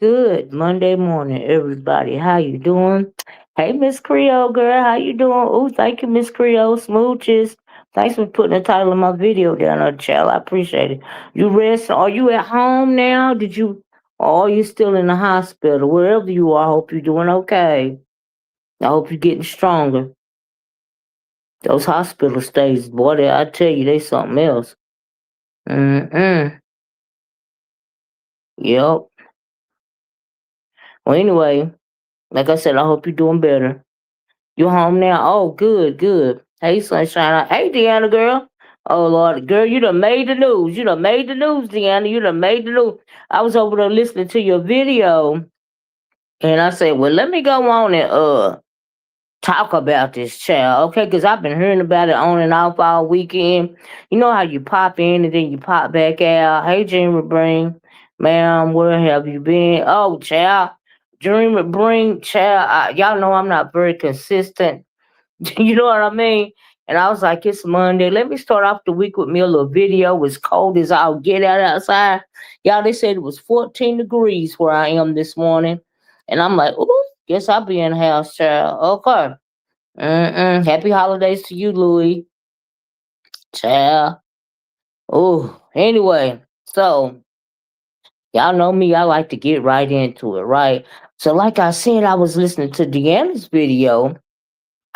Good Monday morning, everybody. How you doing? Hey, Miss Creole girl, how you doing? Oh, thank you, Miss Creole Smooches. Thanks for putting the title of my video down on the channel. I appreciate it. You rest? Are you at home now? Or are you still in the hospital? Wherever you are, I hope you're doing okay. I hope you're getting stronger. Those hospital stays, boy, I tell you, they something else. Mm-mm. Yep. Well, anyway, like I said, I hope you're doing better. You home now? Oh, good, good. Hey, sunshine. Hey, Deanna, girl. Oh, Lord, girl, you done made the news. You done made the news, Deanna. You done made the news. I was over there listening to your video, and I said, well, let me go on and talk about this child, okay? Because I've been hearing about it on and off all weekend. You know how you pop in and then you pop back out. Hey, Dreamer Bring, ma'am, where have you been? Oh, child, Dreamer Bring, child. Y'all know I'm not very consistent. You know what I mean? And I was like, it's Monday. Let me start off the week with me a little video. It's cold as I'll get out outside. Y'all, they said it was 14 degrees where I am this morning. And I'm like, ooh, guess I'll be in the house, child. Okay. Happy holidays to you, Louis. Child. Oh, anyway. So, y'all know me. I like to get right into it, right? So, like I said, I was listening to Deanna's video.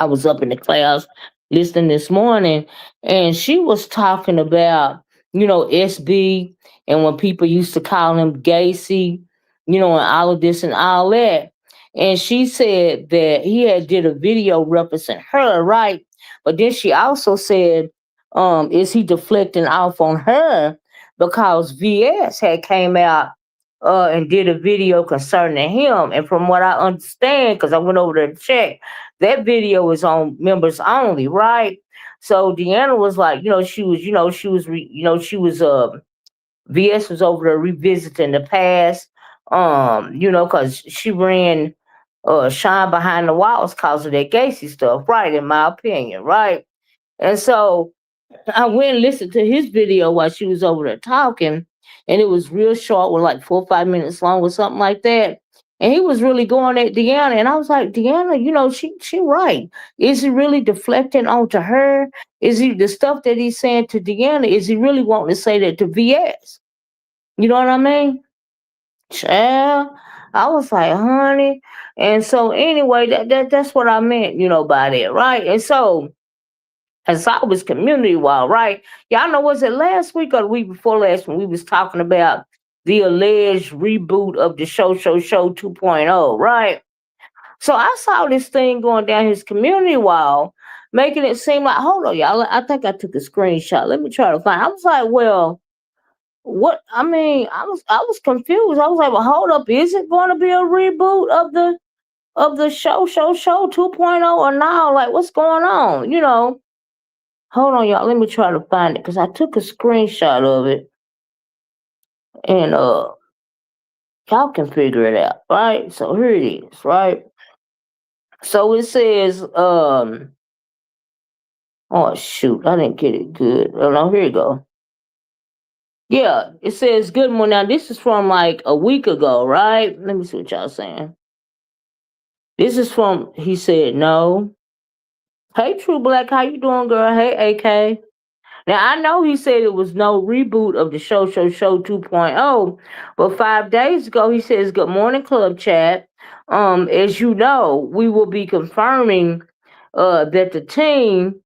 I was up in the class listening this morning, and she was talking about, SB and when people used to call him Gacy, and all of this and all that. And she said that he had did a video referencing her, right? But then she also said, is he deflecting off on her because VS had came out and did a video concerning him. And from what I understand, because I went over there to check, that video is on members only, right? So Deanna was like, VS was over there revisiting the past, because she ran Shine Behind the Walls because of that Gacy stuff, right? In my opinion, right? And so I went and listened to his video while she was over there talking, and it was real short, with like 4 or 5 minutes long or something like that. And he was really going at Deanna, and I was like, Deanna, she right. Is he really deflecting onto her? Is he the stuff that he's saying to Deanna? Is he really wanting to say that to VS? You know what I mean? Child, I was like, honey. And so anyway, that's what I meant, by that, right? And so as I was community wall, right? Y'all know, was it last week or the week before last when we was talking about the alleged reboot of the Show 2.0, right? So I saw this thing going down his community wall, making it seem like, hold on, y'all. I think I took a screenshot. Let me try to find. I was like, well, what? I mean, I was confused. I was like, well, hold up, is it going to be a reboot of the Show 2.0 or now? Like, what's going on? Hold on, y'all. Let me try to find it because I took a screenshot of it, and y'all can figure it out, right? So here it is, right? So it says, oh shoot, I didn't get it good. Oh no, here you go. Yeah, it says good morning. Now this is from like a week ago, right? Let me see what y'all saying. This is from, he said no. Hey True Black, how you doing, girl? Hey AK. Now I know he said it was no reboot of the Show 2.0, but 5 days ago he says, "Good morning, Club Chat. As you know, we will be confirming that the team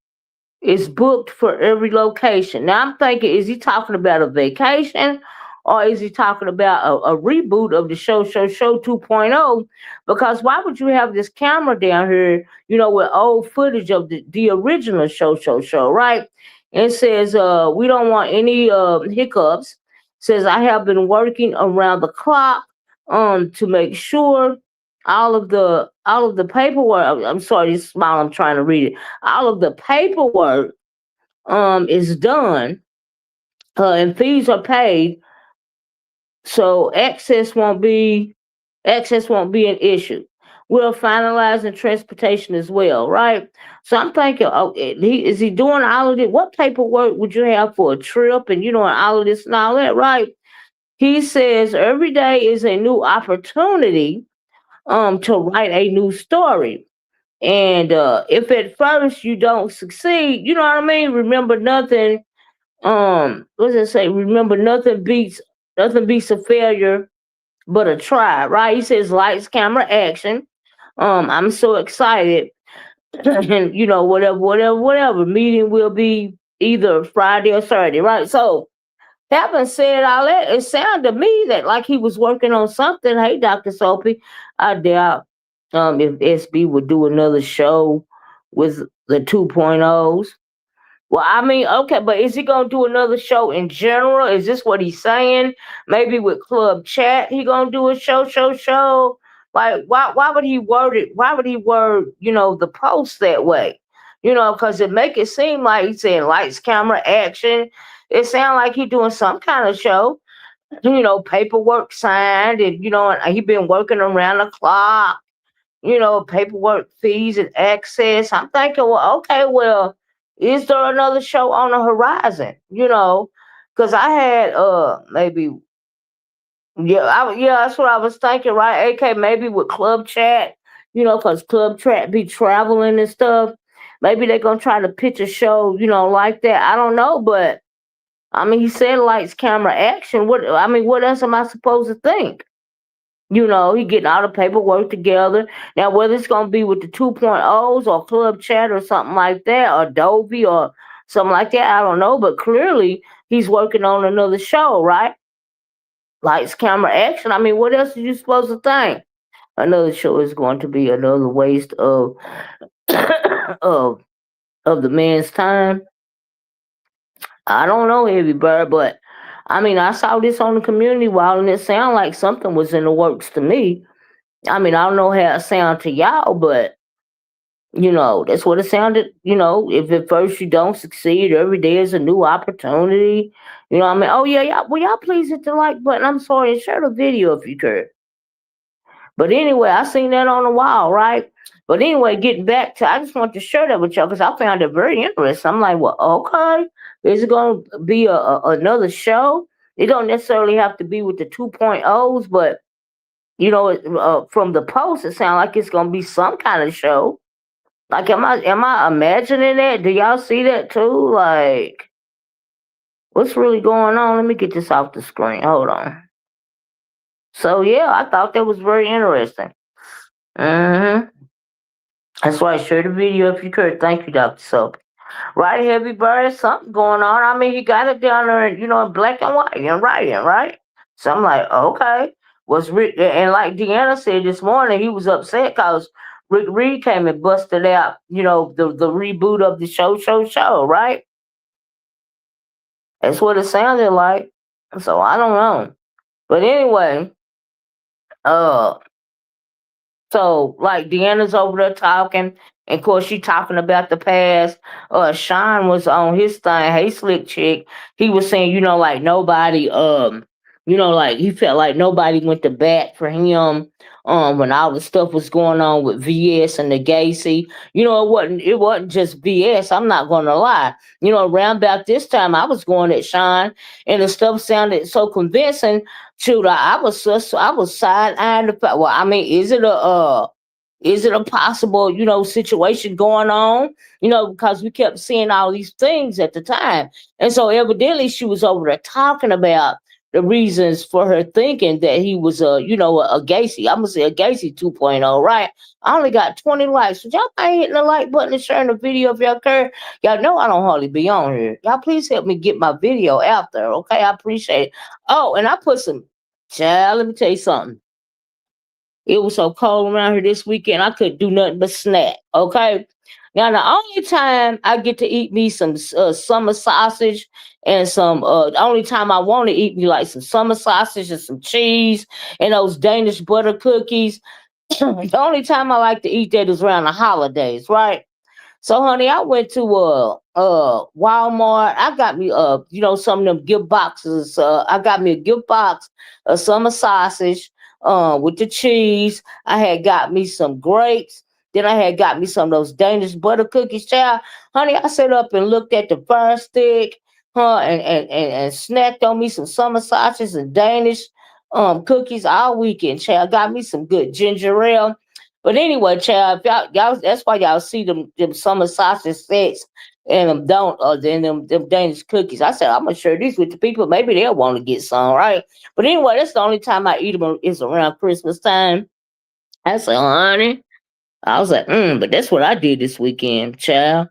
is booked for every location." Now I'm thinking, is he talking about a vacation or is he talking about a reboot of the Show 2.0? Because why would you have this camera down here, with old footage of the original Show, right? It says, we don't want any hiccups. Says, I have been working around the clock to make sure all of the paperwork. I'm sorry, this smile, I'm trying to read it. All of the paperwork is done, and fees are paid, so access won't be an issue. We're finalizing transportation as well, right? So I'm thinking, oh, is he doing all of it? What paperwork would you have for a trip, and and all of this and all that, right? He says every day is a new opportunity to write a new story. And if at first you don't succeed, you know what I mean? Remember nothing. What does it say? Remember nothing beats a failure but a try, right? He says lights, camera, action. I'm so excited. And whatever. Meeting will be either Friday or Saturday, right? So having said all that, it sounded to me that like he was working on something. Hey, Dr. Soapy, I doubt if SB would do another show with the 2.0s. Well, I mean, okay, but is he gonna do another show in general? Is this what he's saying? Maybe with Club Chat, he gonna do a show. Like, why would he word it? Why would he word, the post that way? Because it make it seem like he's saying lights, camera, action. It sound like he doing some kind of show. Paperwork signed, and and he been working around the clock. Paperwork, fees, and access. I'm thinking, well, okay, well, is there another show on the horizon? Because I had maybe, yeah, that's what I was thinking, right? AK, maybe with Club Chat, because Club Chat be traveling and stuff. Maybe they're gonna try to pitch a show, like that. I don't know, but I mean, he said lights, camera, action. What else am I supposed to think? He getting all the paperwork together. Now, whether it's going to be with the 2.0s or Club Chat or something like that, or Dovey or something like that, I don't know. But clearly, he's working on another show, right? Lights, camera, action. I mean, what else are you supposed to think? Another show is going to be another waste of of of the man's time. I don't know, Heavy Bird, but I mean, I saw this on the community wall, and it sounded like something was in the works to me. I mean, I don't know how it sound to y'all, but that's what it sounded. If at first you don't succeed, every day is a new opportunity. What I mean? Oh yeah, y'all. Will y'all please hit the like button? I'm sorry, and share the video if you could. But anyway, I seen that on the wall, right? But anyway, getting back to, I just want to share that with y'all because I found it very interesting. I'm like, well, okay, is it going to be another show? It don't necessarily have to be with the 2.0s, but from the post, it sounds like it's gonna be some kind of show. Like, am I imagining that? Do y'all see that too? Like, what's really going on? Let me get this off the screen. Hold on. So yeah, I thought that was very interesting. Mm-hmm. That's why I shared the video if you could. Thank you, Dr. Soap. Right, Heavy Bird, something going on. I mean, he got it down there, in black and white and writing, right? So I'm like, okay. And like Deanna said this morning, he was upset because Rick Reed came and busted out, the reboot of the show, right? That's what it sounded like. So I don't know. But anyway, uh, so like Deanna's over there talking, and of course she talking about the past. Sean was on his thing. Hey, slick chick. He was saying, like nobody, like he felt like nobody went to bat for him. When all the stuff was going on with VS and the Gacy, it wasn't just VS. I'm not gonna lie. Around about this time, I was going at Sean, and the stuff sounded so convincing. Shoot, I was side eyeing the fact. Well, I mean, is it a Is it a possible, situation going on? Because we kept seeing all these things at the time. And so evidently she was over there talking about the reasons for her thinking that he was a Gacy. I'm gonna say a Gacy 2.0, right? I only got 20 likes. So y'all ain't hitting the like button and sharing the video if y'all care. Y'all know I don't hardly be on here. Y'all please help me get my video out there, okay? I appreciate it. Oh, and I put some child, let me tell you something. It was so cold around here this weekend, I couldn't do nothing but snack. Okay. Now the only time I get to eat me some summer sausage and some, the only time I want to eat me like some summer sausage and some cheese and those Danish butter cookies. The only time I like to eat that is around the holidays, right? So, honey, I went to Walmart. I got me some of them gift boxes. I got me a gift box of summer sausage, with the cheese. I had got me some grapes. Then I had got me some of those Danish butter cookies, child. Honey, I sat up and looked at the fire stick, and snacked on me some summer sausages and Danish cookies all weekend, child. Got me some good ginger ale. But anyway, child, if y'all that's why y'all see them summer sausage sets and them don't then them Danish cookies. I said I'm gonna share these with the people. Maybe they'll want to get some, right? But anyway, that's the only time I eat them is around Christmas time. I said, honey, I was like, but that's what I did this weekend, child.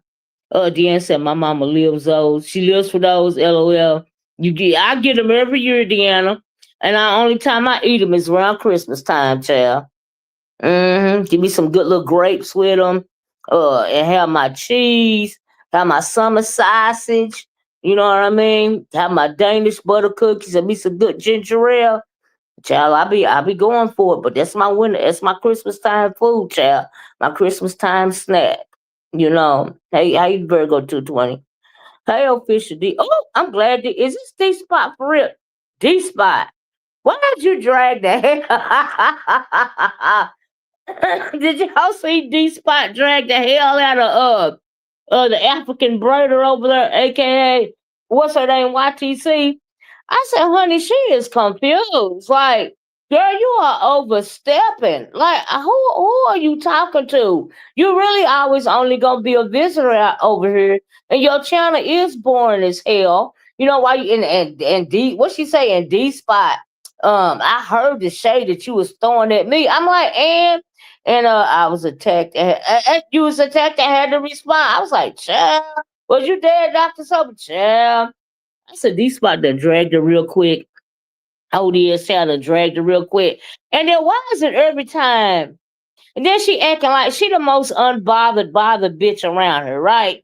Deanna said my mama lives those. She lives for those. LOL. I get them every year, Deanna, and the only time I eat them is around Christmas time, child. Give me some good little grapes with them. And have my cheese, have my summer sausage. You know what I mean? Have my Danish butter cookies and me some good ginger ale. Child, I be going for it, but that's my winter. That's my Christmas time food, child. My Christmas time snack. Hey, how you Virgo 220? Hey, official D. Oh, I'm glad. Is this D spot for real? D spot. Why did you drag that? Did y'all see D Spot drag the hell out of the African braider over there, aka what's her name, YTC? I said, honey, she is confused. Like, girl, you are overstepping. Like, who are you talking to? You really always only gonna be a visitor out over here, and your channel is boring as hell. You know why you and D what she say in D Spot? I heard the shade that you was throwing at me. I'm like, and I was attacked. You was attacked. I had to respond. I was like, child, was you there, Dr. Sober? Child. I said, these spot done dragged her real quick. ODS child done dragged her real quick. And then why is it every time? And then she acting like she the most bothered bitch around her, right?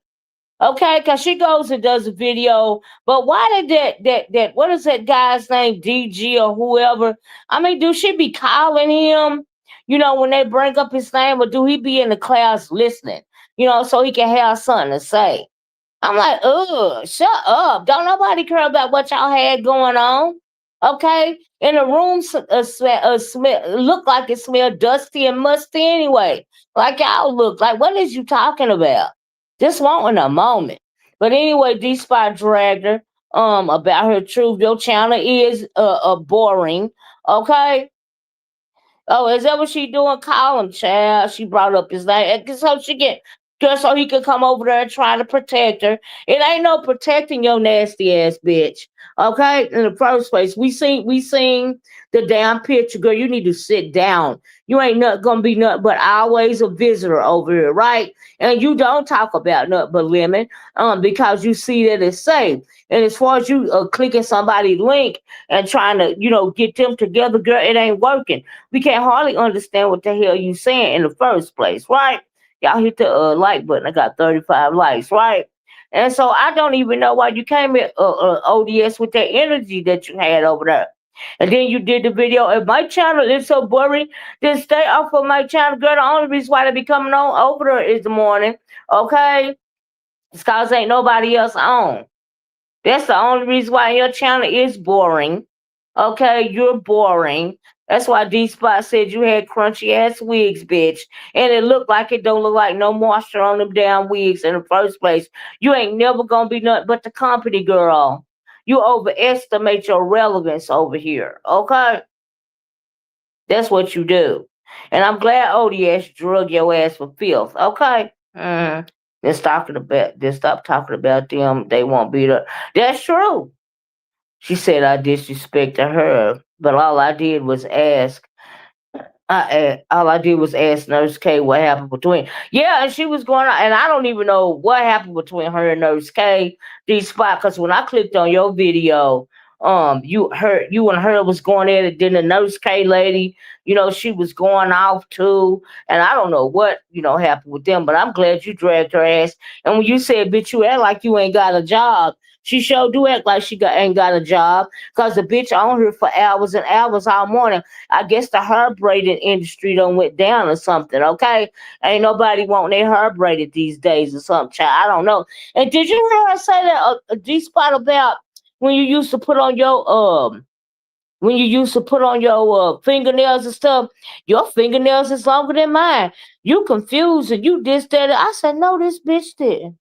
Okay, because she goes and does a video, but why did that what is that guy's name, DG or whoever? I mean, do she be calling him? When they bring up his name, or do he be in the class listening? So he can have something to say. I'm like, shut up! Don't nobody care about what y'all had going on. Okay, and the room look like it smelled dusty and musty anyway. Like y'all look like. What is you talking about? Just wanting a moment. But anyway, D Spot dragged her about her truth. Your channel is boring. Okay. Oh, is that what she doing? Call him, child. She brought up his name. So she get just so he could come over there and try to protect her. It ain't no protecting your nasty ass bitch. Okay? In the first place. We seen the damn picture, girl. You need to sit down. You ain't not gonna be nothing but always a visitor over here, right? And you don't talk about nothing but women, because you see that it's safe. And as far as you clicking somebody's link and trying to, get them together, girl, it ain't working. We can't hardly understand what the hell you saying in the first place, right? Y'all hit the like button. I got 35 likes, right? And so I don't even know why you came at ODS with that energy that you had over there. And then you did the video. If my channel is so boring, then stay off of my channel, girl. The only reason why they be coming on over there is the morning, okay? It's cause ain't nobody else on. That's the only reason why your channel is boring. Okay, you're boring. That's why D Spot said you had crunchy ass wigs, bitch. And it looked like it don't look like no moisture on them damn wigs in the first place. You ain't never gonna be nothing but the company girl. You overestimate your relevance over here. Okay? That's what you do. And I'm glad ODS drug your ass for filth. Okay. Just stop talking about them. They won't beat her. That's true. She said I disrespected her, but all I did was ask. All I did was ask Nurse K what happened between. Yeah, and she was going on, and I don't even know what happened between her and Nurse K. These spot, because when I clicked on your video, you and her was going at it. Then the Nurse K lady, she was going off too, and I don't know what happened with them. But I'm glad you dragged her ass. And when you said, "Bitch, you act like you ain't got a job," she sure do act like ain't got a job, cause the bitch on her for hours and hours all morning. I guess the hair braiding industry done went down or something, okay? Ain't nobody wanting their hair braided these days or something, child. I don't know. And did you hear her say that a G spot about when you used to put on your fingernails and stuff? Your fingernails is longer than mine. You confused and you this that. I said, no, this bitch didn't.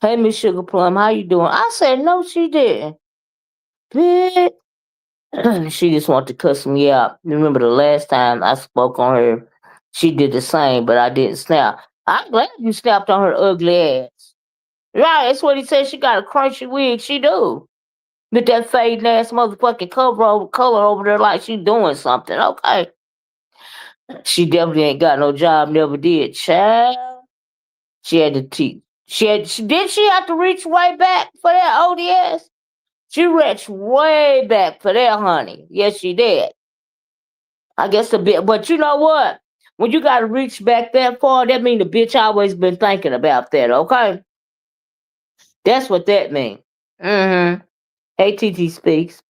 Hey, Miss Sugar Plum, how you doing? I said, no, she didn't. Bitch. She just wanted to cuss me out. Remember the last time I spoke on her, she did the same, but I didn't snap. I'm glad you snapped on her ugly ass. Right, that's what he said. She got a crunchy wig. She do. With that fading ass motherfucking color over there like she doing something. Okay. She definitely ain't got no job, never did. Child. She had to teach. She have to reach way back for that ODS? She reached way back for that, honey. Yes, she did. I guess a bit, but you know what? When you gotta reach back that far, that mean the bitch always been thinking about that, okay? That's what that mean. Mm-hmm. Hey, TT speaks.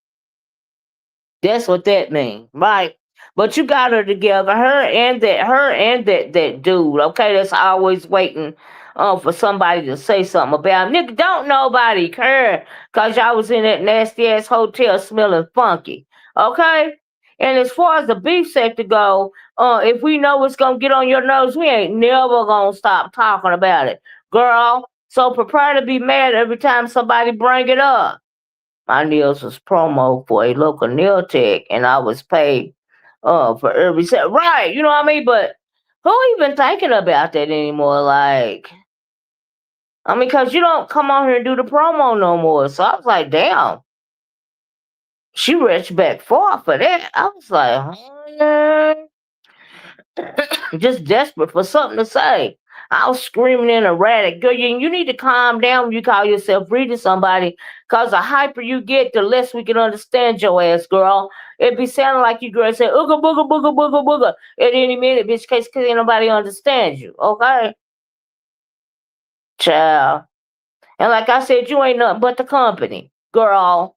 That's what that means, right? But you got her together, her and that dude, okay, that's always waiting for somebody to say something about him. Nigga, don't nobody care because y'all was in that nasty ass hotel smelling funky. Okay? And as far as the beef sector go, if we know it's gonna get on your nerves, we ain't never gonna stop talking about it. Girl, so prepare to be mad every time somebody bring it up. My nails was promo for a local nail tech, and I was paid for every set. Right, you know what I mean? But who even thinking about that anymore? Like, I mean, because you don't come on here and do the promo no more. So I was like, damn, she reached back far for that. I was like, just desperate for something to say. I was screaming in erratic. Girl, you need to calm down when you call yourself reading somebody, because the hyper you get, the less we can understand your ass, girl. It be sounding like you girl say, ooga booga booga booga booga at any minute, bitch, case because ain't nobody understand you, okay? Child. And like I said, you ain't nothing but the company, girl.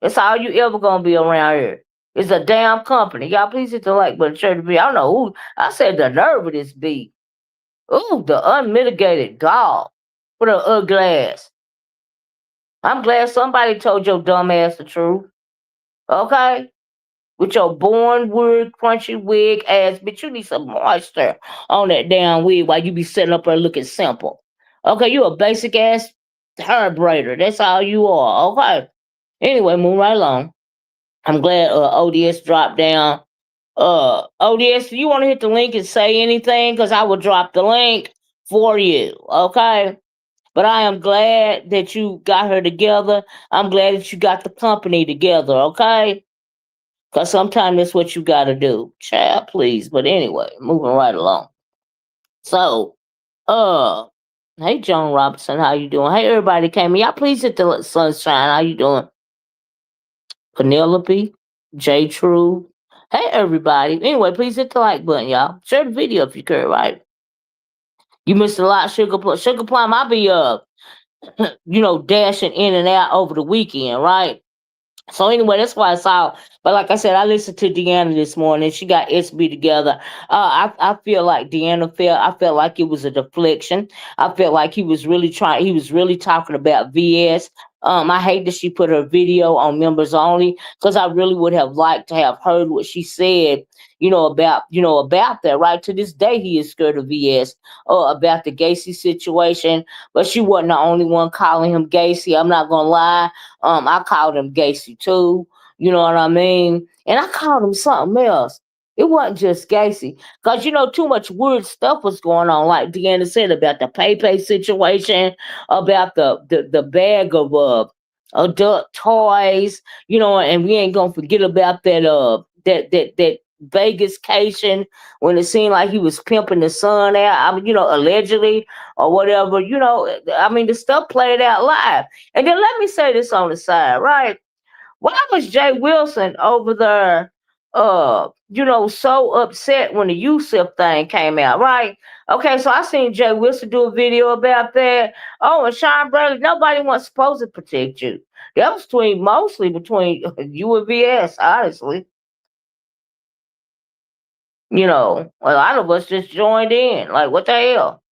That's all you ever gonna be around here. It's a damn company. Y'all please hit the like button, share the video. I don't know who. I said the nerve of this beat. Ooh, the unmitigated gall with an ugly ass. I'm glad somebody told your dumb ass the truth. Okay? With your born wig, crunchy wig ass, bitch, you need some moisture on that damn wig while you be sitting up there looking simple. Okay, you a basic ass hair braider. That's all you are. Okay. Anyway, move right along. I'm glad ODS dropped down. ODS, you want to hit the link and say anything? Because I will drop the link for you. Okay. But I am glad that you got her together. I'm glad that you got the company together, okay? Because sometimes that's what you got to do. Child, please. But anyway, moving right along. So, uh, hey, John Robinson, how you doing? Hey, everybody came in. Y'all please hit the sunshine. How you doing? Penelope, J. True. Hey, everybody. Anyway, please hit the like button, y'all. Share the video if you could, right? You missed a lot, Sugar Plum. Sugar Plum, I'll be, dashing in and out over the weekend, right? So anyway, that's why I saw. But like I said, I listened to Deanna this morning. She got SB together. I feel like Deanna felt. I felt like it was a deflection. I felt like he was really trying. He was really talking about VS. I hate that she put her video on members only, because I really would have liked to have heard what she said. About that. Right, to this day, he is scared of VS. About the Gacy situation, but she wasn't the only one calling him Gacy. I'm not gonna lie. I called him Gacy too. You know what I mean? And I called him something else. It wasn't just Gacy, because too much weird stuff was going on, like Deanna said about the Pepe situation, about the bag of adult toys, and we ain't gonna forget about that Vegascation when it seemed like he was pimping the son out. I mean, allegedly or whatever. I mean, the stuff played out live. And then let me say this on the side, right? Why was Jay Wilson over there, so upset when the Yusuf thing came out, right? Okay, so I seen Jay Wilson do a video about that. Oh, and Sean Bradley, nobody was supposed to protect you. That was mostly between you and VS, honestly. A lot of us just joined in. Like, what the hell?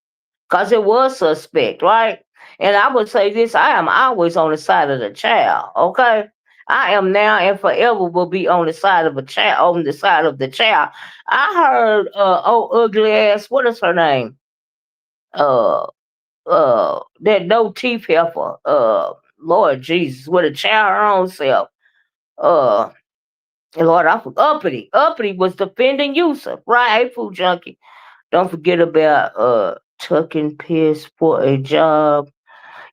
Because it was suspect, right? And I would say this, I am always on the side of the child, okay? I am now and forever will be on the side of a child, on the side of the child. I heard ugly ass, what is her name? Uh that no teeth heifer. Lord Jesus, with a child her own self. Uh Lord, I forgot Uppity. Uppity was defending Yusuf, right? Hey, food junkie. Don't forget about tucking piss for a job.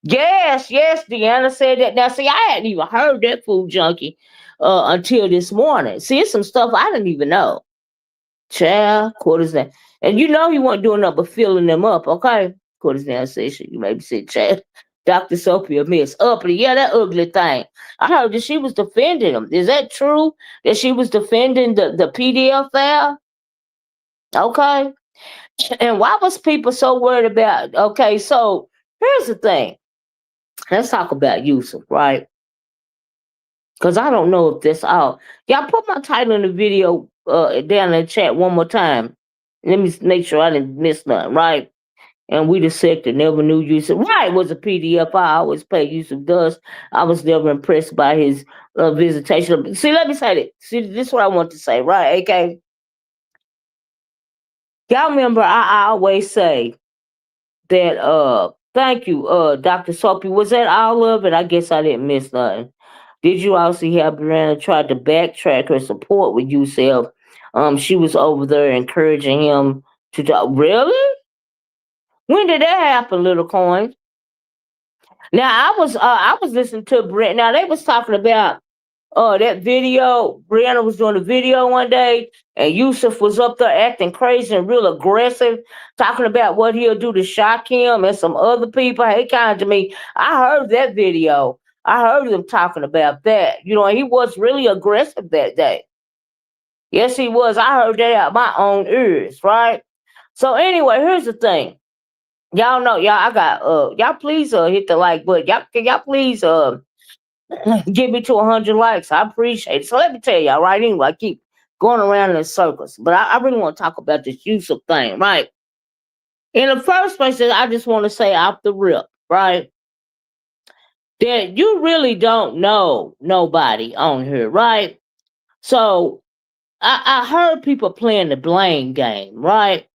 Yes, Deanna said that. Now, see, I hadn't even heard that food junkie until this morning. See, it's some stuff I didn't even know. Child, quarters down. And he wasn't doing nothing but filling them up, okay? Quarters down session. You maybe said, child. Dr. Sophia Miss Uppity. Yeah, that ugly thing. I heard that she was defending him. Is that true? That she was defending the PDF file? Okay. And why was people so worried about? Okay, so here's the thing. Let's talk about Yusuf, right? Because I don't know if that's all. Y'all put my title in the video down in the chat one more time. Let me make sure I didn't miss nothing, right? And we the sector never knew Yusuf. Right, was a PDF. I always pay Yusuf Dust. I was never impressed by his visitation. See, let me say that. See, this is what I want to say, right? Okay. Y'all remember I always say that thank you, Dr. Soapy. Was that all of it? I guess I didn't miss nothing. Did you also hear Brianna tried to backtrack her support with Yusuf? She was over there encouraging him to talk. Really? When did that happen, little coin? Now I was listening to Brent. Now they was talking about that video. Brianna was doing a video one day, and Yusuf was up there acting crazy and real aggressive, talking about what he'll do to shock him and some other people. Hey, kind to me. I heard that video. I heard them talking about that. He was really aggressive that day. Yes, he was. I heard that out my own ears, right? So anyway, here's the thing. Y'all know, y'all. I got y'all please hit the like button. Y'all please get me to 100 likes. I appreciate it. So let me tell y'all, right? Anyway, I keep going around in circles, but I really want to talk about this Yusuf thing, right? In the first place, I just want to say off the rip, right? That you really don't know nobody on here, right? So I heard people playing the blame game, right?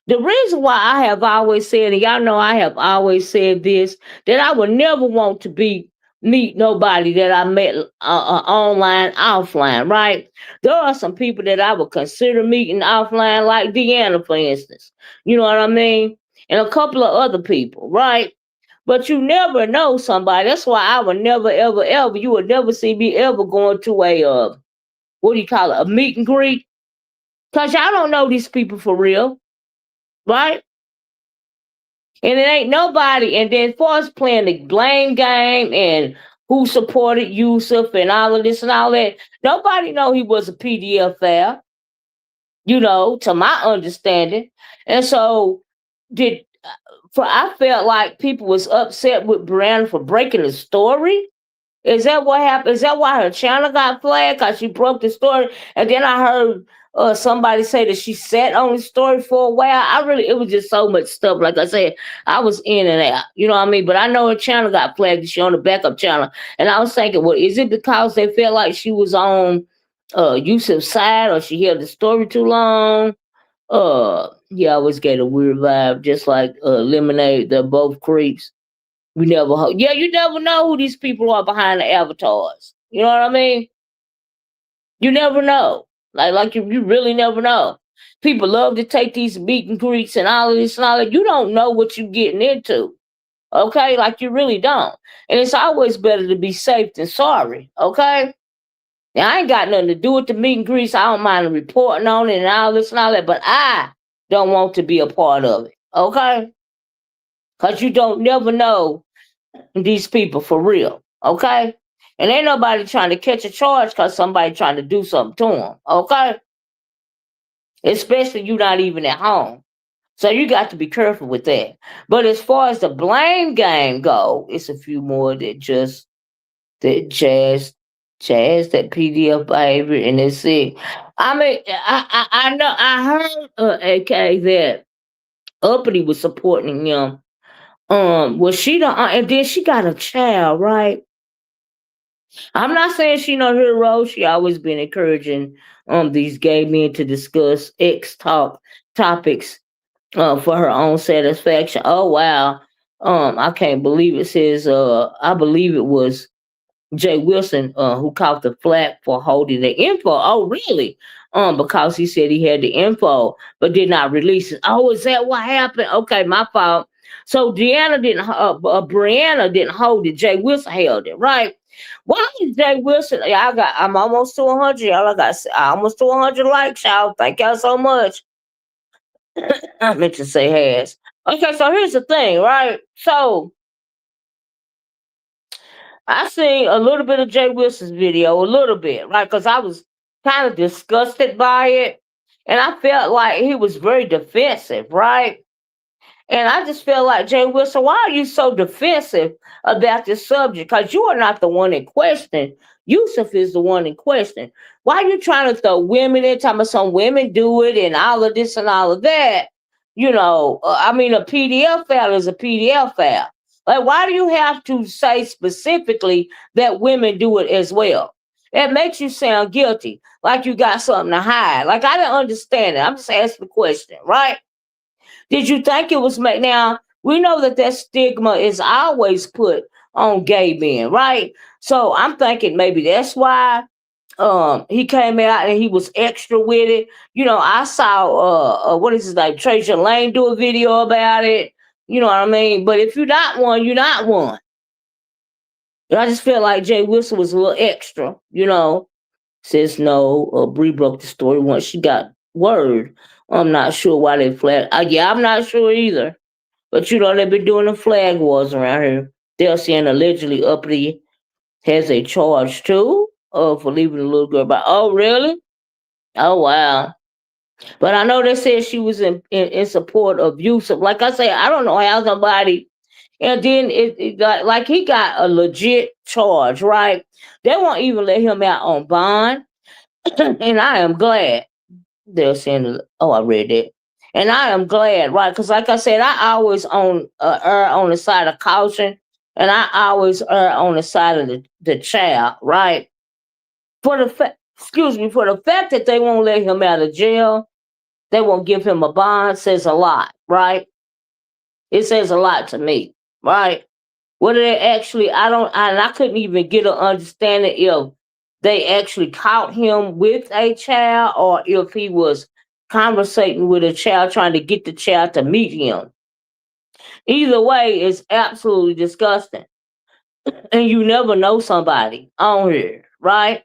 The reason why I have always said, and y'all know I have always said this, that I would never want to meet nobody that I met online, offline, right? There are some people that I would consider meeting offline, like Deanna, for instance. You know what I mean? And a couple of other people, right? But you never know somebody. That's why I would never, ever, ever, you would never see me ever going to a, what do you call it, a meet and greet. Because y'all don't know these people for real, right? And it ain't nobody. And then for us playing the blame game and who supported Yusuf and all of this and all that, nobody know he was a PDF file, to my understanding. And so I felt like people was upset with Brianna for breaking the story. Is that what happened? Is that why her channel got flagged? Because she broke the story? And then I heard somebody say that she sat on the story for a while. It was just so much stuff. Like I said, I was in and out. You know what I mean? But I know her channel got flagged. She on the backup channel. And I was thinking, well, is it because they felt like she was on Yusuf's side or she held the story too long? Yeah, I always get a weird vibe, just like Lemonade. They're both creeps. You never know who these people are behind the avatars. You know what I mean? You never know. Like you really never know. People love to take these meet and greets and all of this and all that. You don't know what you're getting into. Okay? Like you really don't. And it's always better to be safe than sorry. Okay? Now I ain't got nothing to do with the meet and greets. I don't mind reporting on it and all this and all that, but I don't want to be a part of it. Okay? Because you don't never know these people for real. Okay? And ain't nobody trying to catch a charge because somebody trying to do something to them. Okay? Especially you not even at home. So you got to be careful with that. But as far as the blame game go, it's a few more that just that jazz that PDF behavior and that's it. I mean, I know I heard AK that Uppity was supporting him. Was she the and then she got a child, right? I'm not saying she no hero. She always been encouraging these gay men to discuss topics for her own satisfaction. Oh wow. I can't believe it says I believe it was Jay Wilson who caught the flack for holding the info. Oh really? Because he said he had the info but did not release it. Oh, is that what happened? Okay, my fault. So Brianna didn't hold it. Jay Wilson held it, right? Why is Jay Wilson? I'm almost to 100. Y'all, I got almost to 100 likes, y'all. Thank y'all so much. I meant to say has. Okay, so here's the thing, right? So I seen a little bit of Jay Wilson's video, a little bit, right? Because I was kind of disgusted by it. And I felt like he was very defensive, right? And I just feel like, Jay Wilson, why are you so defensive about this subject? Because you are not the one in question. Yusuf is the one in question. Why are you trying to throw women in? Talking about some women do it and all of this and all of that. I mean, a PDF file is a PDF file. Like, why do you have to say specifically that women do it as well? It makes you sound guilty, like you got something to hide. Like, I didn't understand it. I'm just asking the question, right? Did you think it was made? Now, we know that stigma is always put on gay men, right? So I'm thinking maybe that's why he came out and he was extra with it. I saw what is his name? Trajan Lane do a video about it. You know what I mean? But if you're not one, you're not one. And I just feel like Jay Wilson was a little extra. Says no, Bree broke the story once she got word. I'm not sure why they flag. Yeah, I'm not sure either. But they've been doing the flag wars around here. They're saying allegedly Uppity has a charge too for leaving the little girl. But oh, really? Oh, wow. But I know they said she was in support of Yusuf. Like I say, I don't know how somebody. And then it got like he got a legit charge, right? They won't even let him out on bond. And I am glad they're saying, oh, I read that. And I am glad, right? Because like I said, I always err on the side of caution, and I always err on the side of the child, right? For the fact that they won't let him out of jail, they won't give him a bond says a lot, right? It says a lot to me, right? Whether they actually, I couldn't even get an understanding if they actually caught him with a child or if he was conversating with a child trying to get the child to meet him. Either way, it's absolutely disgusting. And you never know somebody on here, right?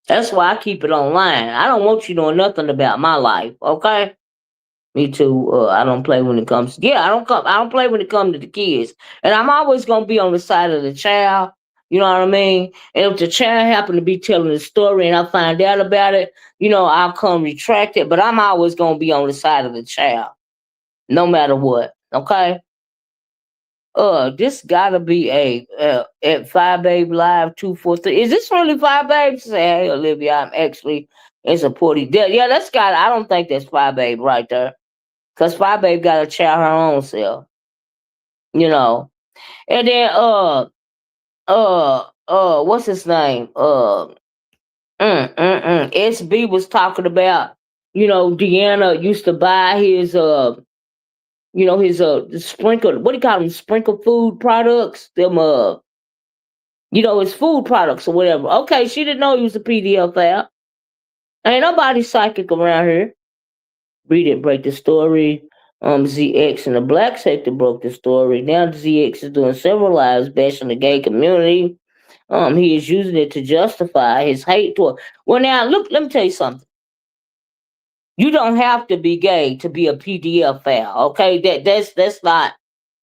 That's why I keep it online. I don't want you knowing nothing about my life, okay? Me too. I don't play when it comes. Yeah, I don't play when it comes to the kids, and I'm always gonna be on the side of the child. You know what I mean? And if the child happen to be telling the story, and I find out about it, I'll come retract it. But I'm always gonna be on the side of the child, no matter what. Okay. This gotta be at Five Babe Live 243. Is this really Five Babe? Say, hey Olivia, I'm actually in supporting that. Yeah, that's got. I don't think that's Five Babe right there. Cause Five Babe got to chow her own self, And then what's his name? SB was talking about, Deanna used to buy his his sprinkle, what do you call them, sprinkle food products? Them It's food products or whatever. Okay, she didn't know he was a pedophile. Ain't nobody psychic around here. We didn't break the story. ZX in the black sector broke the story. Now ZX is doing several lives bashing the gay community. He is using it to justify his hate toward. Well, now look, let me tell you something. You don't have to be gay to be a pedophile. Okay, that's not.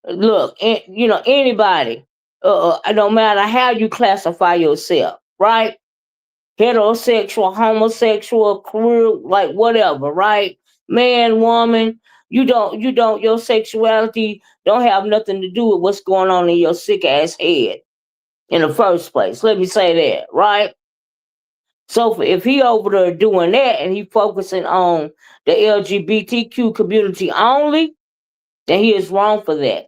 Look, anybody, no matter how you classify yourself, right? Heterosexual, homosexual, queer, like whatever, right? Man, woman, your sexuality don't have nothing to do with what's going on in your sick ass head in the first place. Let me say that, right? So if he over there doing that and he focusing on the LGBTQ community only, then he is wrong for that.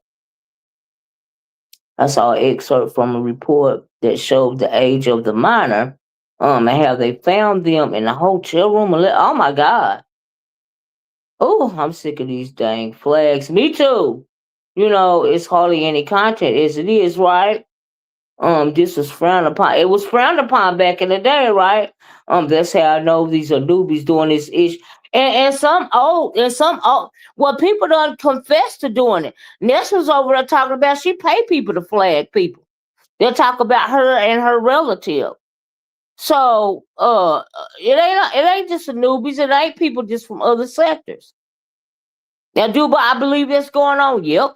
I saw an excerpt from a report that showed the age of the minor, and how they found them in the hotel room. Oh my God. Oh, I'm sick of these dang flags. Me too. It's hardly any content as it is, right? This was frowned upon. It was frowned upon back in the day, right? That's how I know these are newbies doing this ish. And some old, well, people don't confess to doing it. Ness was over there talking about she pay people to flag people. They'll talk about her and her relative. So it ain't just the newbies, it ain't people just from other sectors. Now, but I believe that's going on. Yep.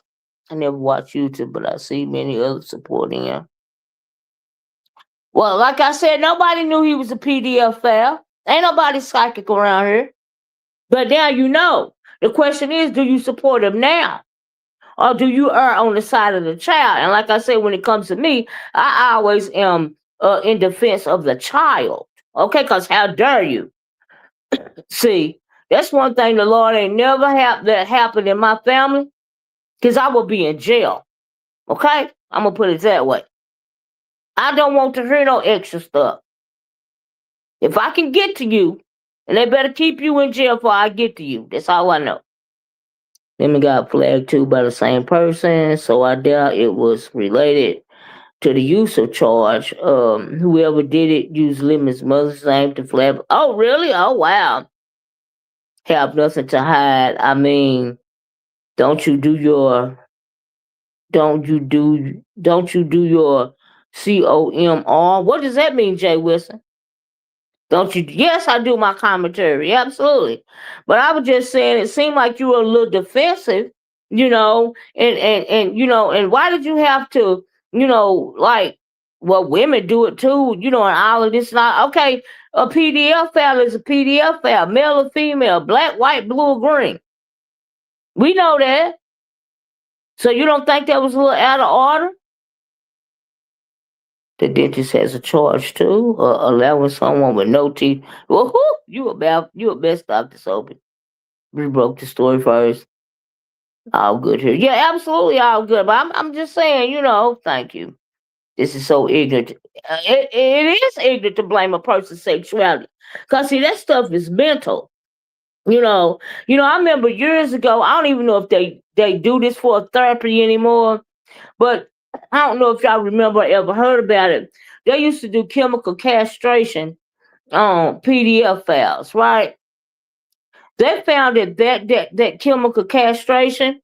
I never watch YouTube, but I see many others supporting him. Well, like I said, nobody knew he was a pedophile. Ain't nobody psychic around here. But now you know. The question is, do you support him now? Or do you err on the side of the child? And like I said, when it comes to me, I always am in defense of the child. Okay, because how dare you? See, that's one thing the Lord ain't never that happened in my family, because I would be in jail. Okay? I'm going to put it that way. I don't want to hear no extra stuff. If I can get to you, and they better keep you in jail before I get to you. That's all I know. Them got flagged too by the same person, so I doubt it was related to the Yusuf charge. Whoever did it used Lemon's mother's name to flag. Oh, really? Oh, wow. Have nothing to hide. I mean, don't you do your COMR? What does that mean, Jay Wilson? Don't you? Yes, I do my commentary. Absolutely. But I was just saying it seemed like you were a little defensive, and why did you have to, like, well, women do it too, and all of this. Not okay. A PDF file is a PDF file, male or female, black, white, blue, or green. We know that. So you don't think that was a little out of order? The dentist has a charge too, allowing someone with no teeth. Well, you a best Dr. Soapy. We broke the story first. All good here. Yeah, absolutely all good. But I'm just saying, thank you. This is so ignorant. It is ignorant to blame a person's sexuality. Because, see, that stuff is mental. I remember years ago, I don't even know if they do this for therapy anymore, but I don't know if y'all remember or ever heard about it. They used to do chemical castration on PDF files, right? They found that chemical castration,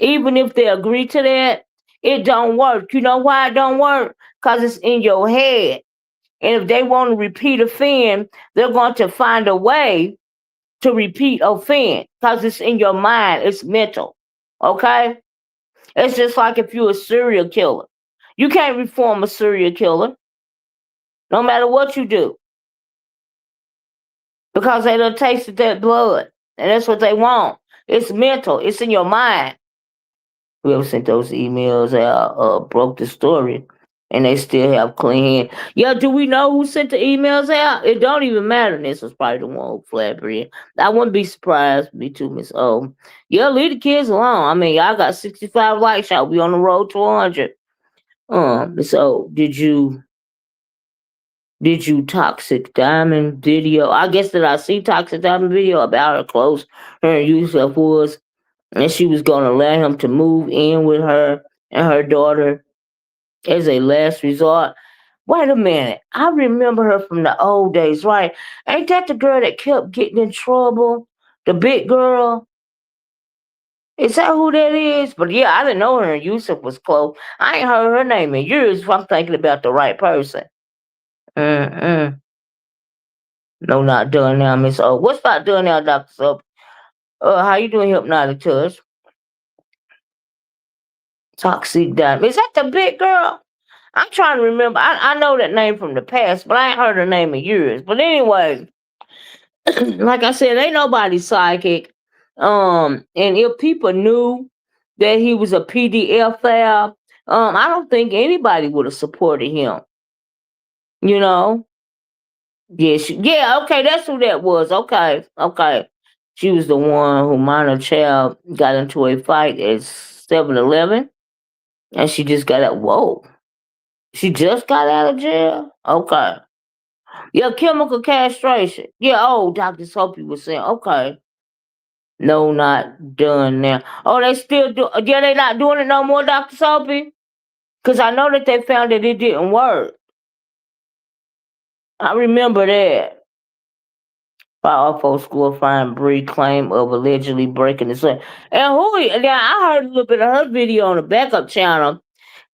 even if they agree to that, it don't work. You know why it don't work? Because it's in your head. And if they want to repeat offend, they're going to find a way to repeat offend because it's in your mind. It's mental. Okay? It's just like if you're a serial killer. You can't reform a serial killer no matter what you do because they done tasted that blood. And that's what they want. It's mental. It's in your mind. Whoever sent those emails out broke the story, and they still have clean hand. Yeah, do we know who sent the emails out? It don't even matter. This was probably the one who flatbread. I wouldn't be surprised. Me too, Miss O. Yeah, leave the kids alone. I mean, y'all got 65 likes out. We on the road to 100. So did you Toxic Diamond video? I guess that I see Toxic Diamond video about her close her and Yusuf was, and she was gonna allow him to move in with her and her daughter as a last resort. Wait a minute. I remember her from the old days, right? Ain't that the girl that kept getting in trouble? The big girl? Is that who that is? But yeah, I didn't know her and Yusuf was close. I ain't heard her name in years if I'm thinking about the right person. Mm-mm. No, not done now, Miss O. What's not done now, Dr. Sub? How you doing, Hypnotic Touch? Toxic Dime. Is that the big girl? I'm trying to remember. I know that name from the past, but I ain't heard her name in years. But anyway, like I said, ain't nobody psychic. And if people knew that he was a PDF file, I don't think anybody would have supported him. You know? Yeah, okay, that's who that was. Okay. She was the one who minor child got into a fight at 7-Eleven, and she just got out. Whoa. She just got out of jail? Okay. Yeah, chemical castration. Yeah, oh, Dr. Soapy was saying, okay. No, not done now. Oh, they still do. Yeah, they not doing it no more, Dr. Soapy? Because I know that they found that it didn't work. I remember that. File for school find Bree claim of allegedly breaking the sweat. And now I heard a little bit of her video on the backup channel,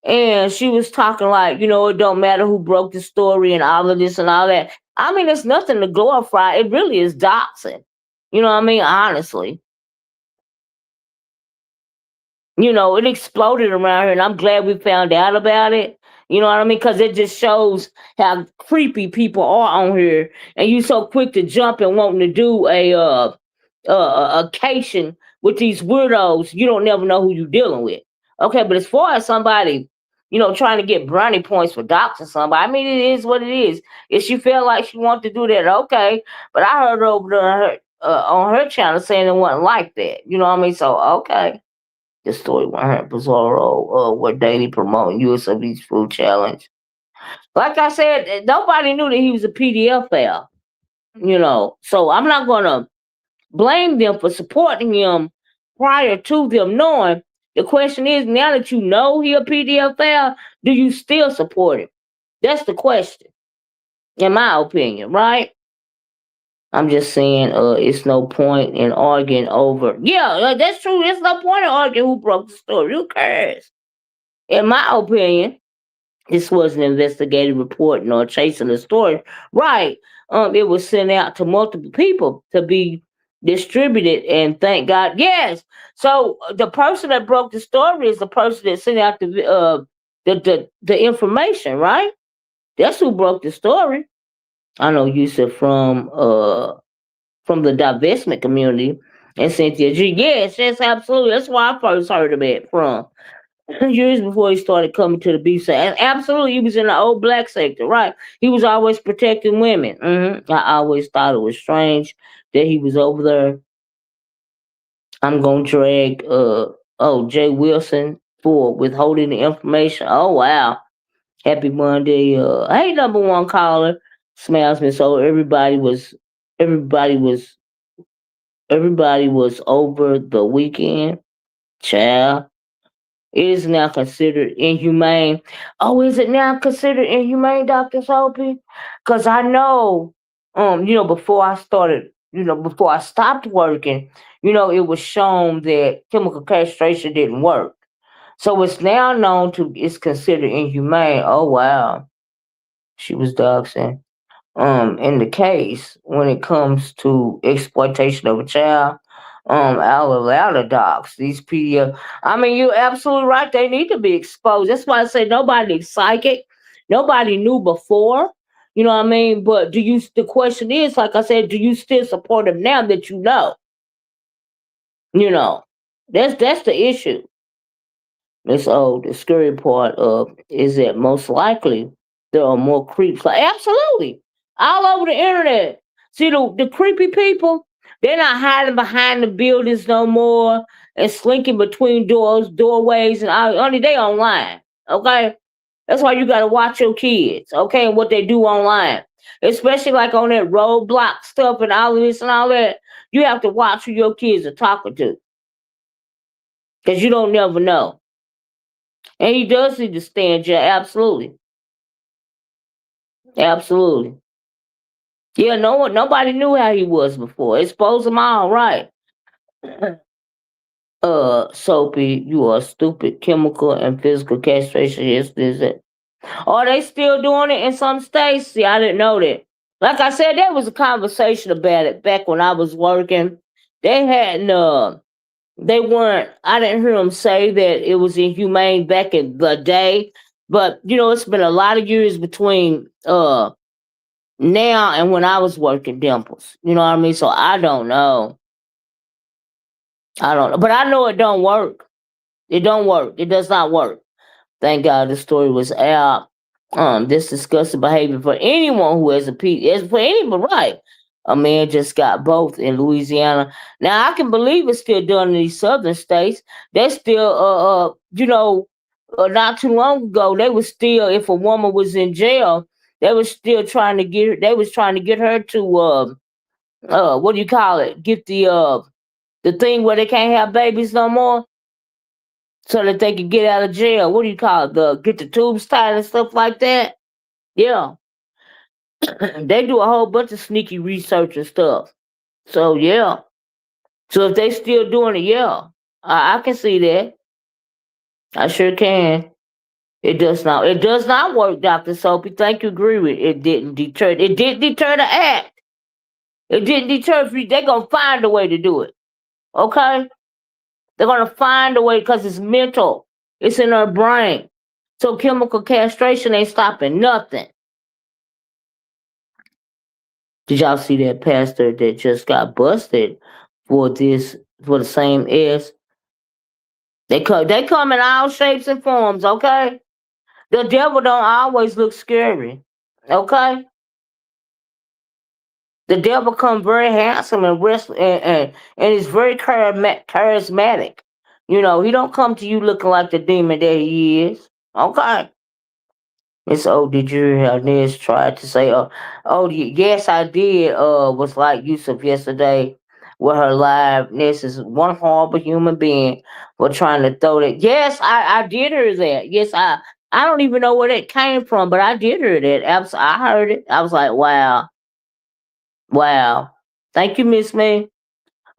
and she was talking like, it don't matter who broke the story and all of this and all that. I mean, it's nothing to glorify. It really is doxing. You know what I mean? Honestly. It exploded around here, and I'm glad we found out about it. You know what I mean? Because it just shows how creepy people are on here, and you so quick to jump and wanting to do a occasion with these weirdos. You don't never know who you're dealing with. Okay, but as far as somebody, trying to get brownie points for doxing somebody, I mean, it is what it is. If she felt like she wanted to do that, okay. But I heard her over there on her channel saying it wasn't like that. You know what I mean? So okay. The story 100 Bizarro, what daily promoting USF's food challenge. Like I said, nobody knew that he was a PDF file, So I'm not gonna blame them for supporting him prior to them knowing. The question is, now that you know he a PDF file, do you still support him? That's the question, in my opinion, right? I'm just saying, it's no point in arguing over. Yeah, that's true. There's no point in arguing who broke the story. Who cares? In my opinion, this was an investigative report nor chasing the story. Right. It was sent out to multiple people to be distributed, and thank God. Yes. So the person that broke the story is the person that sent out the information, right? That's who broke the story. I know Yusuf from the divestment community, and Cynthia G. Yes, yes, absolutely. That's why I first heard of it from. Years before he started coming to the B side. And absolutely, he was in the old black sector, right? He was always protecting women. I always thought it was strange that he was over there. I'm gonna drag Jay Wilson for withholding the information. Oh wow. Happy Monday. Hey, number one caller. Smiles me. So everybody was everybody was over the weekend. Child. It is now considered inhumane. Oh, is it now considered inhumane, Dr. Soapy? Because I know, before I stopped working, it was shown that chemical castration didn't work. So it's now it's considered inhumane. Oh, wow. She was doxing. In the case when it comes to exploitation of a child, I'll allow the docs. These PDF. I mean, you're absolutely right. They need to be exposed. That's why I say nobody's psychic. Nobody knew before. You know what I mean? But the question is, like I said, do you still support them now that you know? You know, that's the issue. The scary part of is that most likely there are more creeps. Like absolutely, all over the internet. See the creepy people. They're not hiding behind the buildings no more and slinking between doorways, and all. Only they online. Okay, that's why you gotta watch your kids. Okay, and what they do online, especially like on that roadblock stuff and all of this and all that. You have to watch who your kids are talking to, because you don't never know. And he does need to stand jail, absolutely. Absolutely. Yeah, nobody knew how he was before. Expose them all, right? Soapy, you are stupid. Chemical and physical castration. Yes, this it. Oh, they still doing it in some states? See, I didn't know that. Like I said, there was a conversation about it back when I was working. They hadn't, they weren't, I didn't hear them say that it was inhumane back in the day. But, it's been a lot of years between now and when I was working dimples. You know what I mean? So I don't know. I don't know. But I know it don't work. It don't work. It does not work. Thank God the story was out. This disgusting behavior for anyone who has a P, as for anyone, right? A man just got both in Louisiana. Now I can believe it's still done in these southern states. They still, not too long ago, they was still, if a woman was in jail, they was still trying to get, they was trying to get her to, what do you call it? Get the thing where they can't have babies no more so that they could get out of jail. What do you call it? Get the tubes tied and stuff like that. Yeah, they do a whole bunch of sneaky research and stuff. So yeah, so if they still doing it, yeah, I can see that. I sure can. It does not. It does not work, Doctor Soapy. Thank you. Agree with it. It didn't deter. It didn't deter the act. It didn't deter. They're gonna find a way to do it. Okay, they're gonna find a way because it's mental. It's in our brain. So chemical castration ain't stopping nothing. Did y'all see that pastor that just got busted for this for the same S? They come in all shapes and forms, okay? The devil don't always look scary. Okay? The devil come very handsome and and is very charismatic. He don't come to you looking like the demon that he is. Okay. Miss O, did you hear how Nez tried to say, yes, I did, was like Yusuf yesterday with her live. Nez is one horrible human being for trying to throw that. Yes, I did hear that. Yes, I don't even know where that came from, but I did hear that. I heard it. I was like, wow, wow. Thank you, Miss May.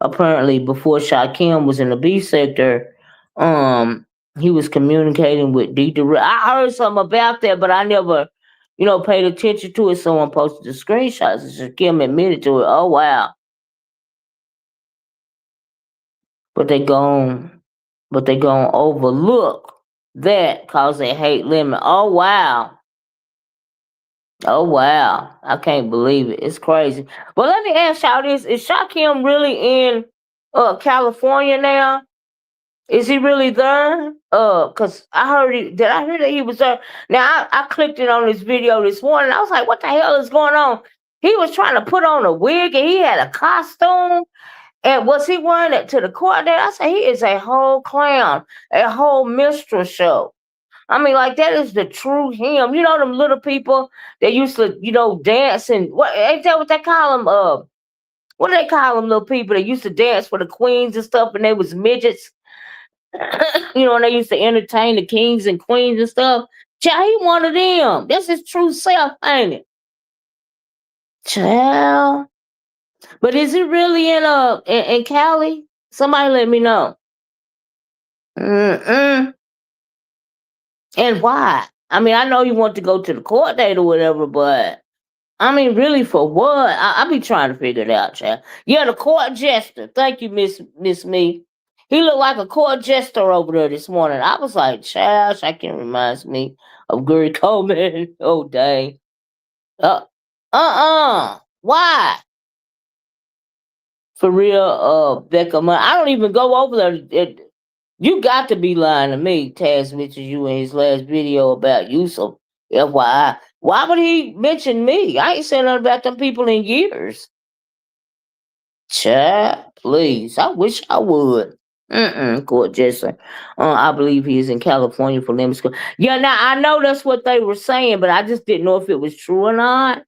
Apparently, before Shaquem was in the B sector, um, he was communicating with D. I heard something about that, but I never, paid attention to it. Someone posted the screenshots, and Shaquem admitted to it. Oh wow! But they gon' but they gonna overlook that cause they hate limit. Oh wow! Oh wow! I can't believe it. It's crazy. But let me ask y'all this: is Shaquem really in California now? Is he really there? Cause I heard did I hear that he was there? Now I clicked it on this video this morning. I was like, what the hell is going on? He was trying to put on a wig and he had a costume. And was he wearing it to the court there? I said, he is a whole clown, a whole minstrel show. I mean, like that is the true him. You know them little people that used to, dance and what ain't that what they call them? What do they call them little people that used to dance for the queens and stuff and they was midgets? And they used to entertain the kings and queens and stuff. Child, he one of them. That's his true self, ain't it? Child. But is he really in Cali? Somebody let me know. Mm-mm. And why? I mean, I know you want to go to the court date or whatever, but I mean, really for what? I be trying to figure it out, child. Yeah, the court jester. Thank you, Miss Me. He looked like a court jester over there this morning. I was like, child, that can reminds me of Gary Coleman. Oh dang. Uh Why? For real, Becca, I don't even go over there. You got to be lying to me, Taz mentioned you in his last video about Yusuf. FYI. Why would he mention me? I ain't said nothing about them people in years. Child, please. I wish I would. Court Jester. I believe he is in California for limit school. Yeah, now I know that's what they were saying, but I just didn't know if it was true or not.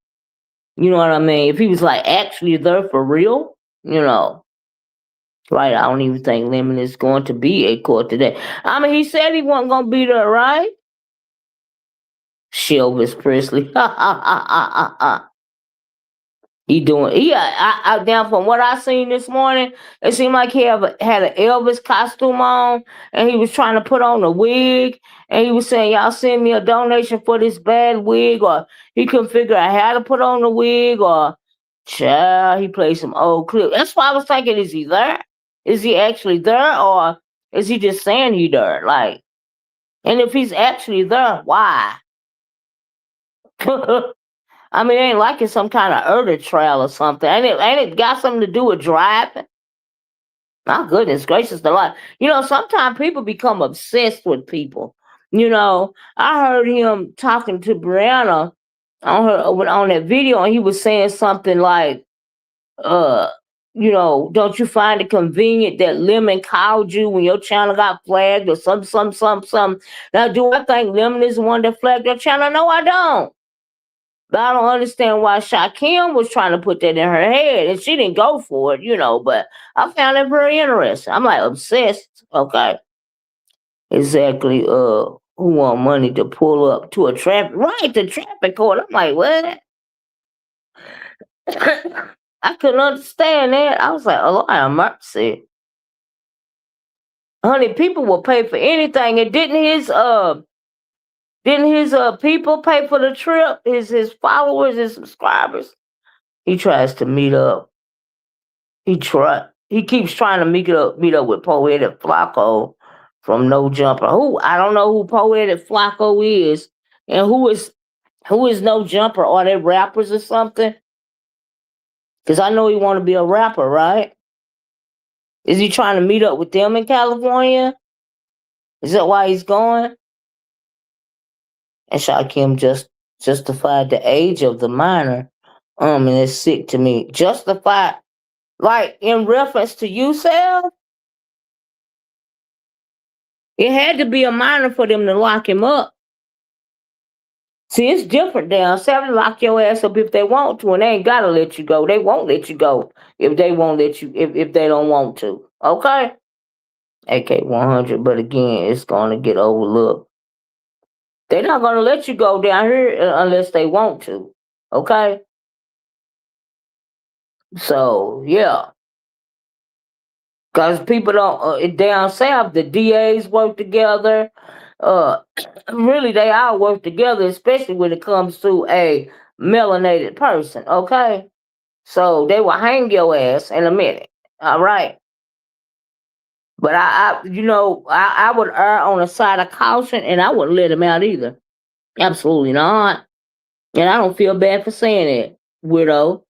You know what I mean? If he was like actually there for real, Right, I don't even think Lemon is going to be a court today. I mean, he said he wasn't going to be there, right? Elvis Presley. He doing I down from what I seen this morning, it seemed like he had an Elvis costume on, and he was trying to put on a wig, and he was saying, "Y'all send me a donation for this bad wig," or he couldn't figure out how to put on the wig, or child, he played some old clip. That's why I was thinking, is he there? Is he actually there, or is he just saying he there? Like, and if he's actually there, why? I mean, it ain't like it's some kind of urda trail or something. Ain't it got something to do with driving? My goodness gracious, the lot. Sometimes people become obsessed with people. I heard him talking to Brianna on that video, and he was saying something like, uh, don't you find it convenient that Lemon called you when your channel got flagged or some. Now, do I think Lemon is the one that flagged your channel? No, I don't. But I don't understand why Shakim was trying to put that in her head, and she didn't go for it. But I found it very interesting. I'm like obsessed. Okay, exactly. Who want money to pull up to a traffic the traffic court? I'm like, what? I couldn't understand that. I was like, oh, Lord have mercy, honey. People will pay for anything, and didn't his people pay for the trip? His followers, his subscribers. He tries to meet up. He keeps trying to meet up with Poetic Flacco from No Jumper. Who I don't know who Poetic Flacco is, and who is No Jumper. Are they rappers or something? Because I know he want to be a rapper, right? Is he trying to meet up with them in California? Is that why he's going? And Shakim just justified the age of the minor. And it's sick to me. Justified, like in reference to Yusuf. It had to be a minor for them to lock him up. See, it's different down south. Lock your ass up if they want to, and they ain't gotta let you go. They won't let you go if they won't let you if they don't want to. Okay? AK 100, but again, it's gonna get overlooked. They're not gonna let you go down here unless they want to. Okay? So yeah. Because people don't down south, the DAs work together. Uh, really, they all work together, especially when it comes to a melanated person. Okay, so they will hang your ass in a minute. All right, but I would err on the side of caution, and I wouldn't let him out either. Absolutely not. And I don't feel bad for saying it, weirdo.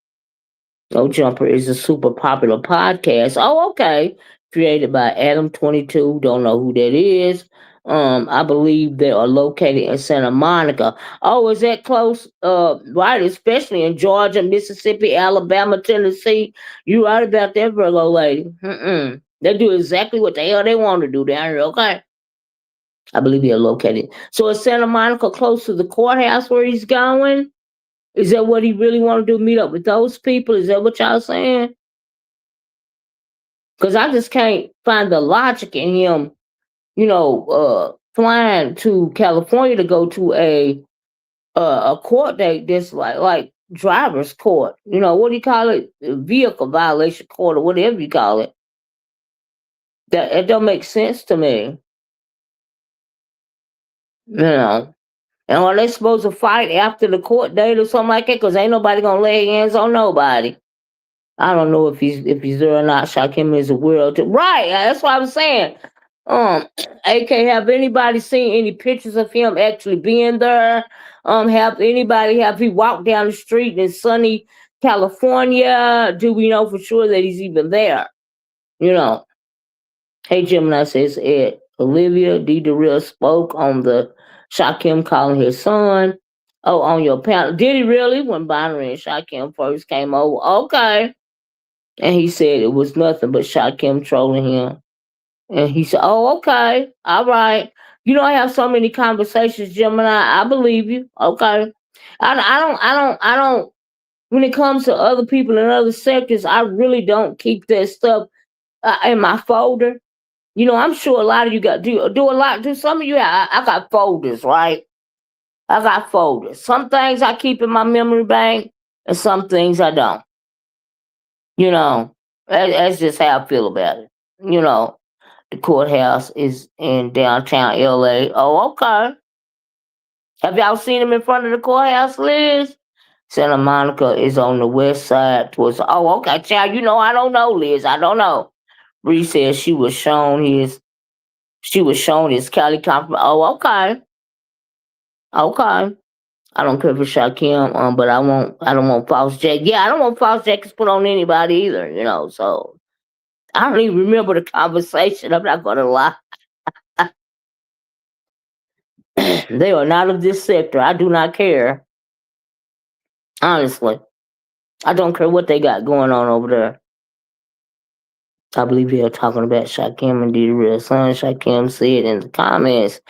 No Jumper is a super popular podcast. Oh, okay. Created by Adam22. Don't know who that is. I believe they are located in Santa Monica. Oh, is that close? Right, especially in Georgia, Mississippi, Alabama, Tennessee. You right about that, Virgo lady. They do exactly what the hell they want to do down here, okay? I believe they are located. So is Santa Monica close to the courthouse where he's going? Is that what he really want to do? Meet up with those people? Is that what y'all saying? Because I just can't find the logic in him, flying to California to go to a court date that's like driver's court. What do you call it? Vehicle violation court or whatever you call it. That it don't make sense to me. And are they supposed to fight after the court date or something like that? Because ain't nobody gonna lay hands on nobody. I don't know if he's there or not. Shakim is a weirdo too. Right, that's what I was saying. AK, have anybody seen any pictures of him actually being there? Have he walked down the street in sunny California? Do we know for sure that he's even there? Hey Gemini says Ed. Olivia D. DeReal spoke on the Shakim calling his son. Oh, on your panel. Did he really? When Binary and Shakim first came over. Okay. And he said it was nothing but Shakim trolling him. And he said, "Oh, okay, all right. I have so many conversations, Gemini. I believe you. Okay. I don't. When it comes to other people in other sectors, I really don't keep that stuff in my folder. I'm sure a lot of you got do a lot. Do some of you? I got folders, right? I got folders. Some things I keep in my memory bank, and some things I don't. You know, that's just how I feel about it. You know, the courthouse is in downtown LA. Oh, okay. Have y'all seen him in front of the courthouse, Liz? Santa Monica is on the west side towards. Oh, okay, child. You know, I don't know, Liz. I don't know. Bree says she was shown his. She was shown his Cali compliment. Oh, okay, okay. I don't care for Shaquem, but I won't. I don't want false jack. Yeah, I don't want false jackets put on anybody either. You know, so I don't even remember the conversation. I'm not gonna lie. They are not of this sector. I do not care. Honestly, I don't care what they got going on over there. I believe they are talking about Shaquem and the real son. Shaquem said in the comments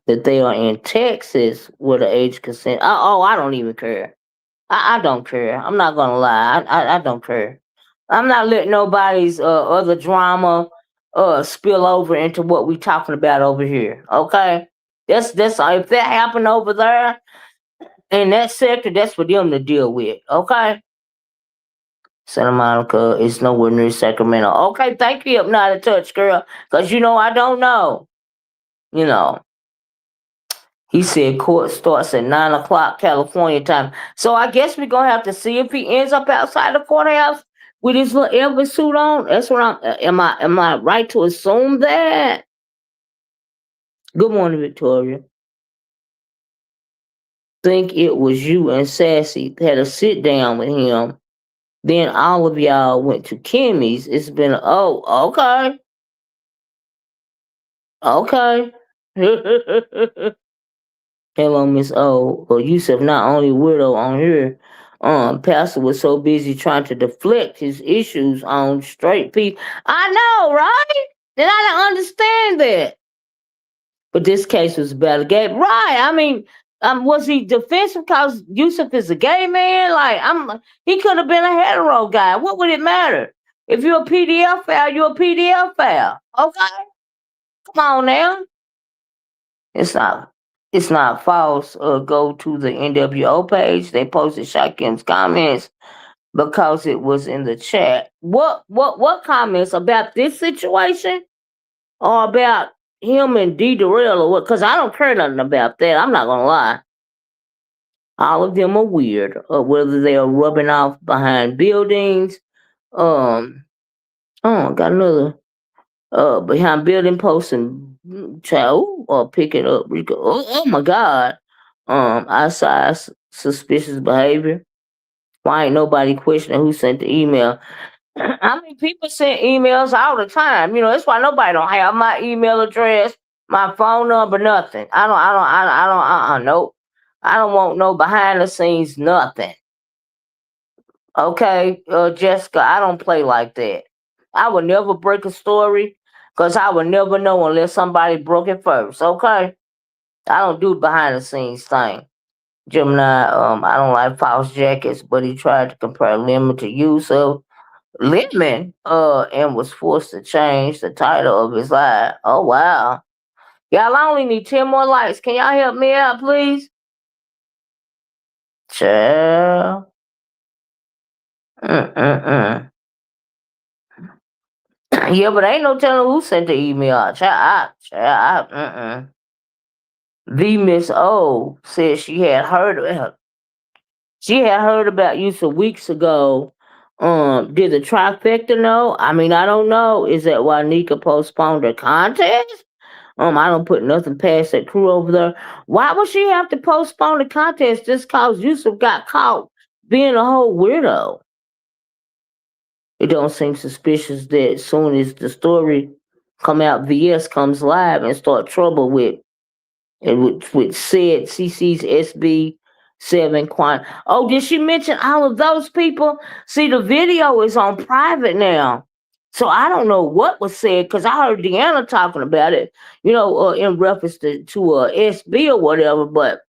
that they are in Texas where the age consent. Oh, I don't even care. I don't care. I'm not gonna lie. I don't care. I'm not letting nobody's other drama spill over into what we talking about over here. Okay, that's if that happened over there in that sector, that's for them to deal with. Okay. Santa Monica is nowhere near Sacramento. Okay, thank you. I'm not a touch girl, cause you know I don't know. You know, he said court starts at 9 o'clock California time. So I guess we're gonna have to see if he ends up outside the courthouse with his little Elvis suit on. That's what I'm. Am I right to assume that? Good morning, Victoria. Think it was you and Sassy had a sit down with him. Then all of y'all went to Kimmy's. It's been okay. Okay. Hello, Miss O. Well, Yusuf not only weirdo on here. Pastor was so busy trying to deflect his issues on straight people. I know, right? Then I don't understand that. But this case was about a gay, right? I mean, was he defensive because Yusuf is a gay man? Like, he could have been a hetero guy. What would it matter? If you're a PDF file, you're a PDF file. Okay, come on now. It's not. It's not false. Go to the NWO page. They posted Shakim's comments because it was in the chat. What comments about this situation or about him and D Darrell or what? Because I don't care nothing about that. I'm not gonna lie. All of them are weird. Whether they are rubbing off behind buildings. Got another. Behind building posts and child or picking up Rico. Oh my God. Outside suspicious behavior. Why ain't nobody questioning who sent the email? I mean, people send emails all the time. You know, that's why nobody don't have my email address, my phone number, nothing. Nope. I don't want no behind the scenes nothing. Okay, Jessica, I don't play like that. I would never break a story because I would never know unless somebody broke it first. Okay, I don't do behind the scenes thing. Gemini, I don't like false jackets, but he tried to compare Lemon to Yusuf. Lemon, and was forced to change the title of his life. Oh wow, y'all! I only need 10 more likes. Can y'all help me out, please? Child. Mm-mm-mm. Yeah, but ain't no telling who sent the email. The Miss O said she had heard about you some weeks ago. Did the trifecta know? I mean, I don't know. Is that why Nika postponed her contest? I don't put nothing past that crew over there. Why would she have to postpone the contest just cause Yusuf got caught being a whole weirdo? It don't seem suspicious that as soon as the story come out, VS comes live and start trouble with said CC's SB7 Quant. Oh, did she mention all of those people? See, the video is on private now. So I don't know what was said because I heard Deanna talking about it, in reference to SB or whatever. But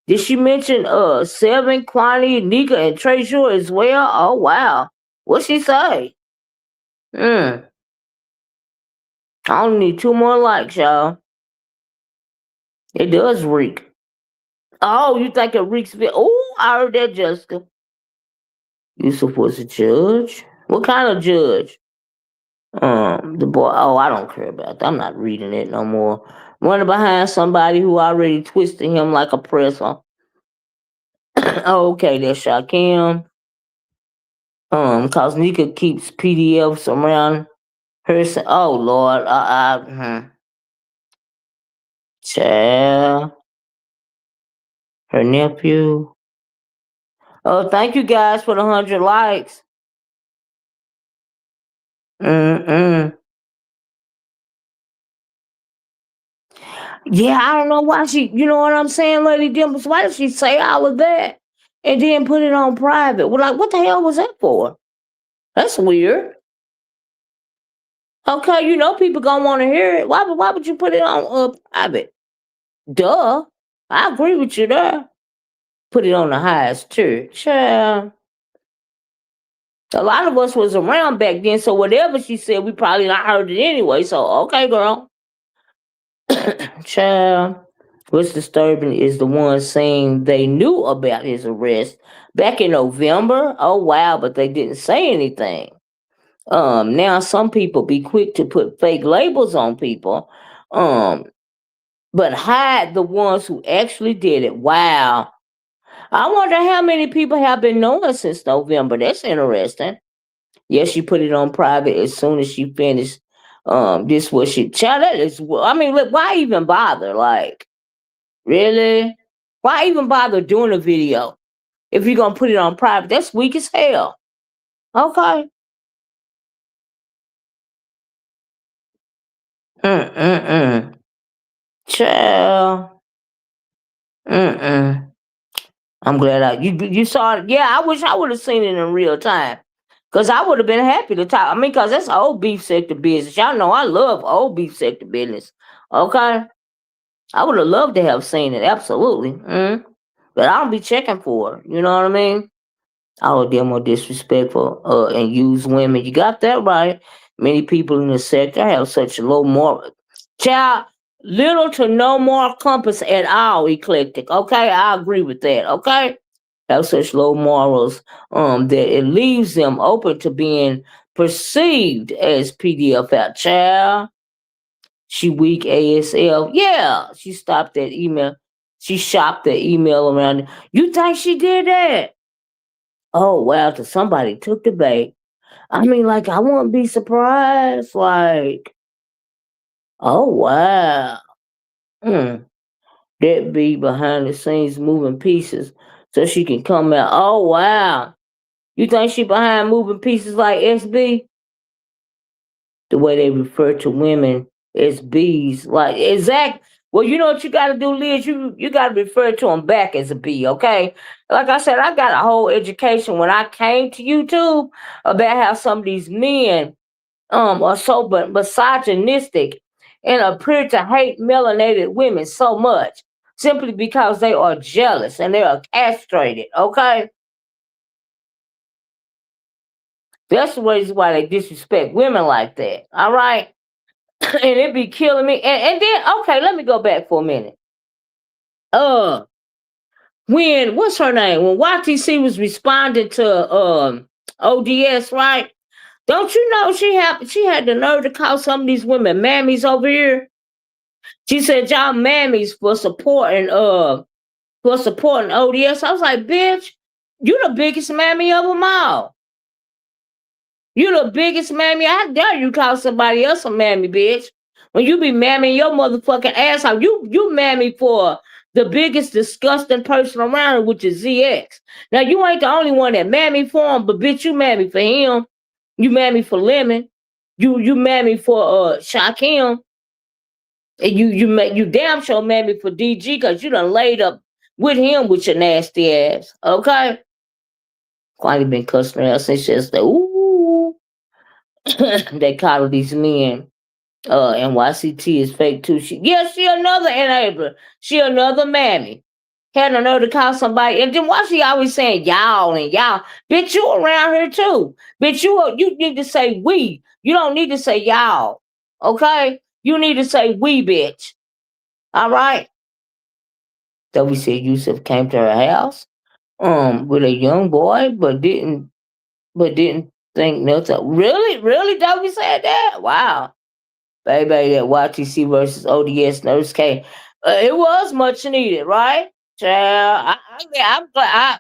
did she mention Seven, Quantity, Nika, and Treasure as well? Oh wow, what she say? I only need 2 more likes, y'all. It does reek. Oh, you think it reeks? Oh, I heard that, Jessica. Yusuf was a judge. What kind of judge? The boy. Oh, I don't care about that. I'm not reading it no more. Running behind somebody who already twisted him like a pretzel. Oh, okay, that's Shakim. Cause Nika keeps PDFs around her. Oh Lord, child, her nephew. Oh, thank you guys for the 100 likes. Mm-mm. Yeah, I don't know why she. You know what I'm saying, Lady Dimples? Why did she say all of that and then put it on private? Well, like, what the hell was that for? That's weird. Okay, you know people gonna want to hear it. Why would you put it on private? Duh. I agree with you there. Put it on the highest tier. Child. A lot of us was around back then, so whatever she said, we probably not heard it anyway. So okay, girl. Child. What's disturbing is the ones saying they knew about his arrest back in November. Oh wow, but they didn't say anything. Now some people be quick to put fake labels on people. Um, but hide the ones who actually did it. Wow. I wonder how many people have been knowing since November. That's interesting. Yes, she put it on private as soon as she finished. This was she. Child, that is. I mean, look, why even bother? Like, really? Why even bother doing a video if you're gonna put it on private? That's weak as hell. Okay. Mm. Child. Mm. I'm glad you saw it. Yeah, I wish I would have seen it in real time. Cause I would have been happy to talk. I mean, cause that's old beef sector business. Y'all know I love old beef sector business. Okay, I would have loved to have seen it. Absolutely. But I don't be checking for it. You know what I mean? All of them are disrespectful and use women. You got that right. Many people in the sector have such low moral, child, little to no moral compass at all. Eclectic. Okay, I agree with that. Okay, have such low morals that it leaves them open to being perceived as PDF out. Child, she weak ASL. Yeah, she stopped that email. She shopped that email around. You think she did that? Oh wow, till somebody took the bait. I mean, like, I wouldn't be surprised. Like, oh wow. Mm, that be behind the scenes moving pieces so she can come out. Oh wow. You think she behind moving pieces like SB? The way they refer to women as bees, like exact. Well, you know what you got to do, Liz. You got to refer to them back as a bee, okay? Like I said, I got a whole education when I came to YouTube about how some of these men are so misogynistic and appear to hate melanated women so much simply because they are jealous and they are castrated, okay? That's the reason why they disrespect women like that. All right. And it be killing me. And then okay, let me go back for a minute. Uh when what's her name? When YTC was responding to ODS, right? Don't you know she had the nerve to call some of these women mammies over here? She said y'all mammies for supporting ODS. I was like, bitch, you the biggest mammy of them all. You the biggest mammy. I dare you call somebody else a mammy, bitch. When you be mamming your motherfucking ass off, you mammy for the biggest disgusting person around, which is ZX. Now you ain't the only one that mammy for him, but bitch, you mammy for him. You mammy for Lemon. You mammy for Shakim. And you damn sure mammy for DG because you done laid up with him with your nasty ass. Okay? Quite been cussing her out since yesterday. Ooh. They call these men NYCT is fake too. She another enabler. She another mammy. Had another to call somebody, and then why she always saying y'all and y'all? Bitch, you around here too. Bitch, you need to say we. You don't need to say y'all. Okay? You need to say we, bitch. All right? Dovey said Yusuf came to her house with a young boy, but didn't think nothing. Really, really, Dovey said that. Wow, baby, that YTC versus ODS nurse came. It was much needed, right? Child, I'm glad.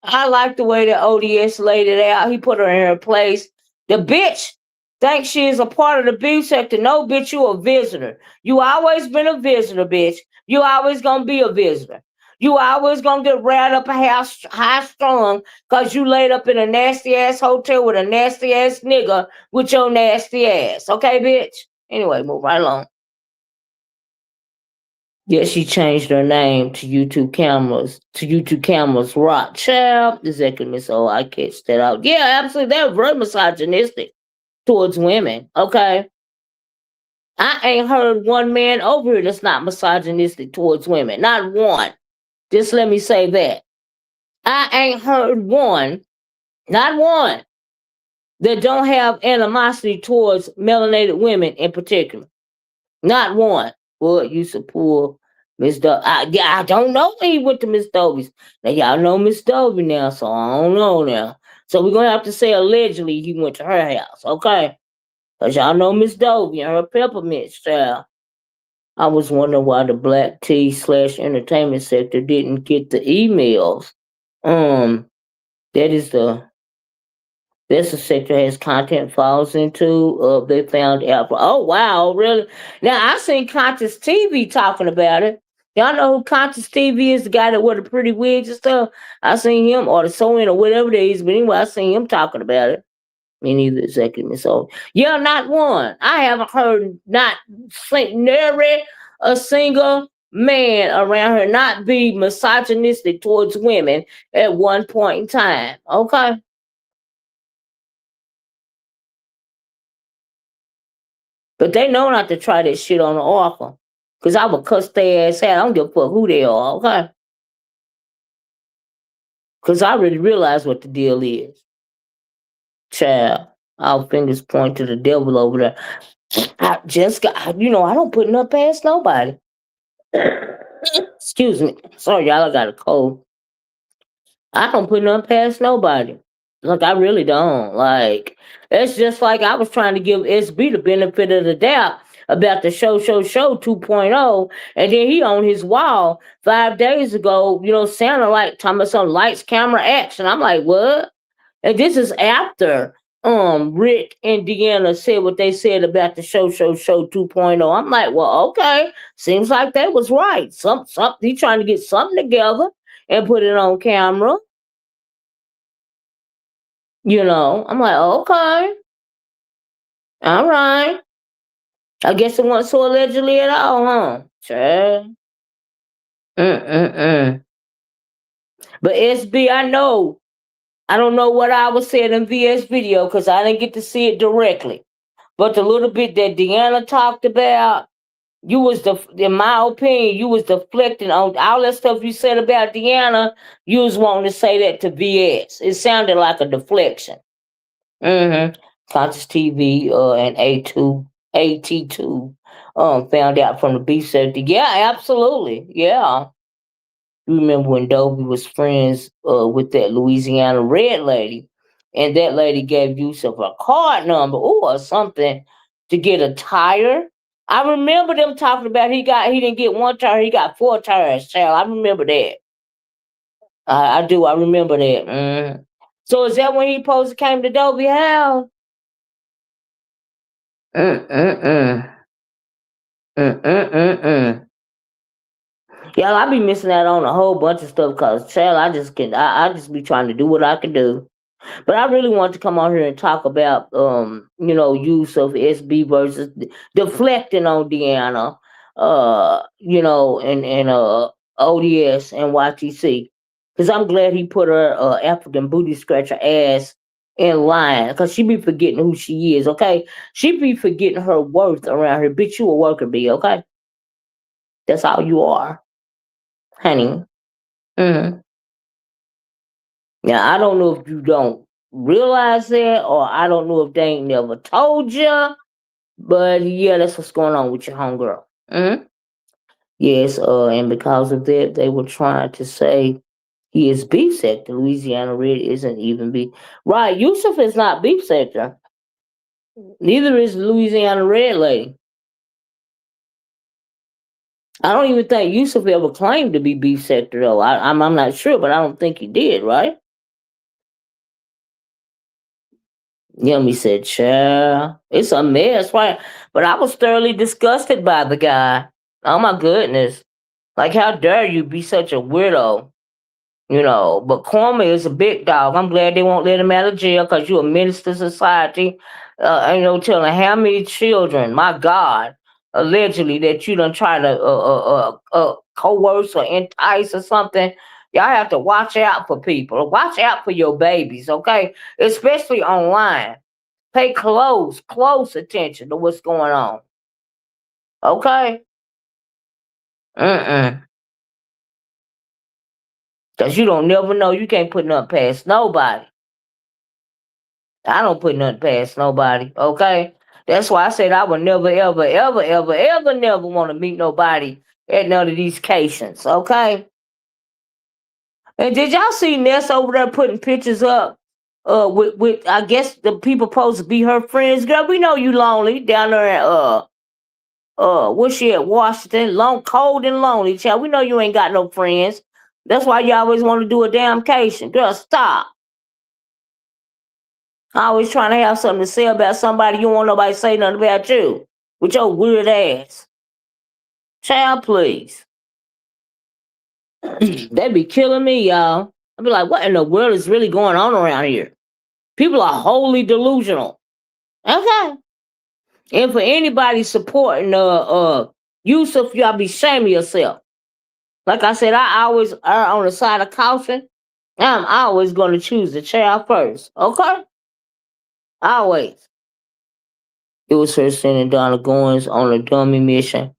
I like the way that ODS laid it out. He put her in her place. The bitch thinks she is a part of the B sector. No, bitch, you a visitor. You always been a visitor, bitch. You always gonna be a visitor. You always gonna get riled up a house high strung because you laid up in a nasty ass hotel with a nasty ass nigga with your nasty ass. Okay, bitch? Anyway, move right along. Yeah, she changed her name to YouTube cameras. Rock child. Exactly, Miss O. I catch that out. Yeah, absolutely. They're very misogynistic towards women. Okay. I ain't heard one man over here that's not misogynistic towards women. Not one. Just let me say that. I ain't heard one, not one, that don't have animosity towards melanated women in particular. Not one. Boy, you support Miss Dovey. I don't know when he went to Miss Dovey's. Now y'all know Miss Dovey now, so I don't know now. So we're gonna have to say allegedly he went to her house, okay? Cause y'all know Miss Dovey and her peppermint style. I was wondering why the black tea slash entertainment sector didn't get the emails. That is the This sector has content falls into. They found out. Oh wow, really? Now I seen Conscious TV talking about it. Y'all know who Conscious TV is? The guy that wear the pretty wigs and stuff. I seen him or the sewing or whatever it is. But anyway, I seen him talking about it. Me neither, exactly. So yeah, not one. I haven't heard not nary a single man around here not be misogynistic towards women at one point in time. Okay. But they know not to try that shit on the offer. Cause I would cuss their ass out. I don't give a fuck who they are, okay? Cause I already realize what the deal is. Child, our fingers point to the devil over there. I just got, I don't put nothing past nobody. Excuse me. Sorry, y'all, I got a cold. I don't put nothing past nobody. Like I really don't. Like it's just like I was trying to give SB the benefit of the doubt about the show 2.0, and then he on his wall 5 days ago, sounding like talking about some lights, camera, action. I'm like, what? And this is after Rick and Deanna said what they said about the show 2.0. I'm like, well, okay, seems like they was right. He trying to get something together and put it on camera. I'm like, okay, all right. I guess it wasn't so allegedly at all, huh? Sure. Mm-mm-mm. But SB, I know. I don't know what I was saying in VS video because I didn't get to see it directly. But the little bit that Deanna talked about, in my opinion, you was deflecting on all that stuff you said about Deanna. You was wanting to say that to VS. It sounded like a deflection. Mm-hmm. Conscious TV and AT2 found out from the B sector. Yeah, absolutely. Yeah. You remember when Dovey was friends with that Louisiana red lady, and that lady gave Yusuf a card number or something to get a tire. I remember them talking about he didn't get one tire, he got 4 tires, child. I remember that. I do. I remember that. So is that when he supposed to came to Dovey house? Mm-mm-mm. Mm-mm-mm-mm. Yeah, I be missing out on a whole bunch of stuff because, child, I just be trying to do what I can do. But I really want to come on here and talk about, use of SB versus deflecting on Deanna, and ODS and YTC. Because I'm glad he put her African booty scratcher ass in line because she be forgetting who she is, okay? She be forgetting her worth around here. Bitch, you a worker bee, okay? That's all you are, honey. Mm-hmm. Now, I don't know if you don't realize that, or I don't know if they ain't never told you, but yeah, that's what's going on with your homegirl. Mm-hmm. Yes, and because of that, they were trying to say he is beef sector. Louisiana Red isn't even beef. Right, Yusuf is not beef sector. Neither is Louisiana Red lady. I don't even think Yusuf ever claimed to be beef sector though. I'm not sure, but I don't think he did. Right? Yummy said, "Child, it's a mess, right?" But I was thoroughly disgusted by the guy. Oh my goodness! Like, how dare you be such a weirdo? But Kwame is a big dog. I'm glad they won't let him out of jail because you're a menace to society. Telling how many children, my God, allegedly that you done try to coerce or entice or something. Y'all have to watch out for people. Watch out for your babies, okay? Especially online. Pay close attention to what's going on, okay? Mm-mm. Because you don't never know. You can't put nothing past nobody. I don't put nothing past nobody, okay? That's why I said I would never, ever, ever, ever, ever, never want to meet nobody at none of these cations, okay? And did y'all see Ness over there putting pictures up with I guess the people supposed to be her friends? Girl, we know you lonely down there at what's she at Washington? Cold and lonely, child. We know you ain't got no friends. That's why you always want to do a damn cation. Girl, stop. Always trying to have something to say about somebody. You don't want nobody to say nothing about you with your weird ass. Child, please. They be killing me, y'all. I be like, what in the world is really going on around here? People are wholly delusional. Okay. And for anybody supporting Yusuf, y'all be shaming yourself. Like I said, I always err on the side of caution. I'm always gonna choose the child first. Okay? Always. It was her sending Donna Goins on a dummy mission.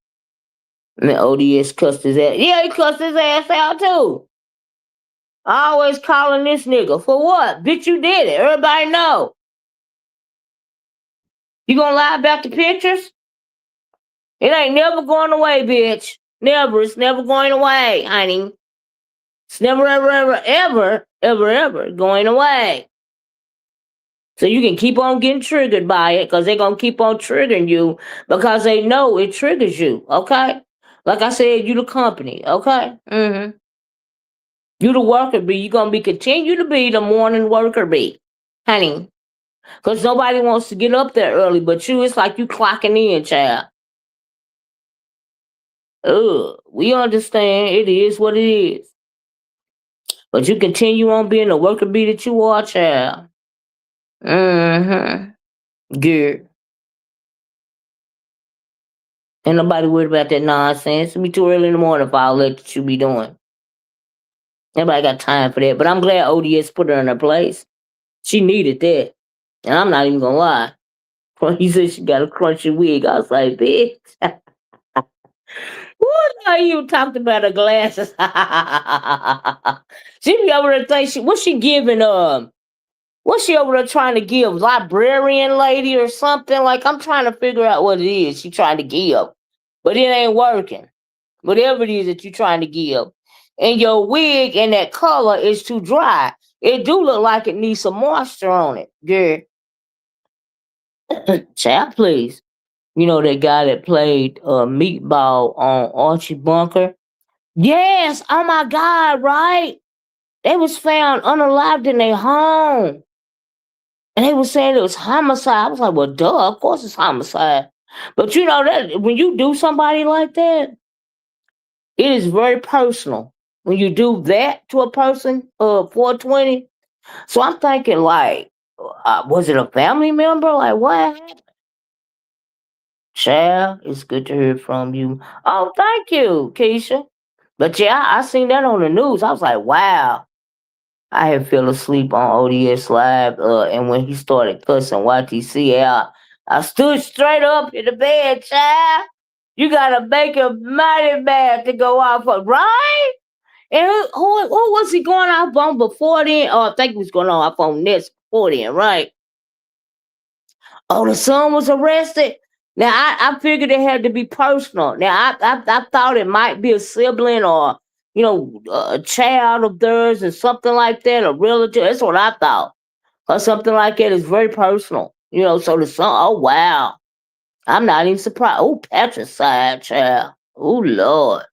And the ODS cussed his ass. Yeah, he cussed his ass out too. Always calling this nigga. For what? Bitch, you did it. Everybody know. You gonna lie about the pictures? It ain't never going away, bitch. Never. It's never going away, honey. It's never, ever, ever, ever, ever, ever going away. So you can keep on getting triggered by it because they're going to keep on triggering you because they know it triggers you, okay? Like I said, you the company, okay? Mm-hmm. You the worker bee. You're going to be continue to be the morning worker bee, honey. Because nobody wants to get up there early, but you, it's like you clocking in, child. We understand. It is what it is. But you continue on being the worker bee that you are, child. Mm-hmm. Good. Ain't nobody worried about that nonsense. It'll be too early in the morning for all that you be doing. Nobody got time for that. But I'm glad ODS put her in her place. She needed that. And I'm not even gonna lie. When he said she got a crunchy wig, I was like, bitch. What are you talked about her glasses? She be over there think what's she giving what's she over there trying to give? Librarian lady or something? Like I'm trying to figure out what it is she trying to give. But it ain't working. Whatever it is that you're trying to give. And your wig and that color is too dry. It do look like it needs some moisture on it, girl. Child, please. You know that guy that played Meatball on Archie Bunker? Yes. Oh my God, right? They was found unalived in their home. And they were saying it was homicide. I was like, well, duh, of course it's homicide. But you know that when you do somebody like that, it is very personal. When you do that to a person, 420. So I'm thinking, like, was it a family member? Like, what happened? Child, it's good to hear from you. Oh, thank you, Keisha. But yeah, I seen that on the news. I was like, wow. I had fell asleep on ODS Live, and when he started cussing YTC out, I stood straight up in the bed, child. You gotta make a mighty bad to go off of, right? And who was he going off on before then? Oh, I think he was going off on this before then, right? Oh, the son was arrested. Now I figured it had to be personal. Now I thought it might be a sibling or a child of theirs or something like that, a relative. That's what I thought. Or something like that is very personal. So the son, oh wow. I'm not even surprised. Oh, patricide, child. Oh Lord.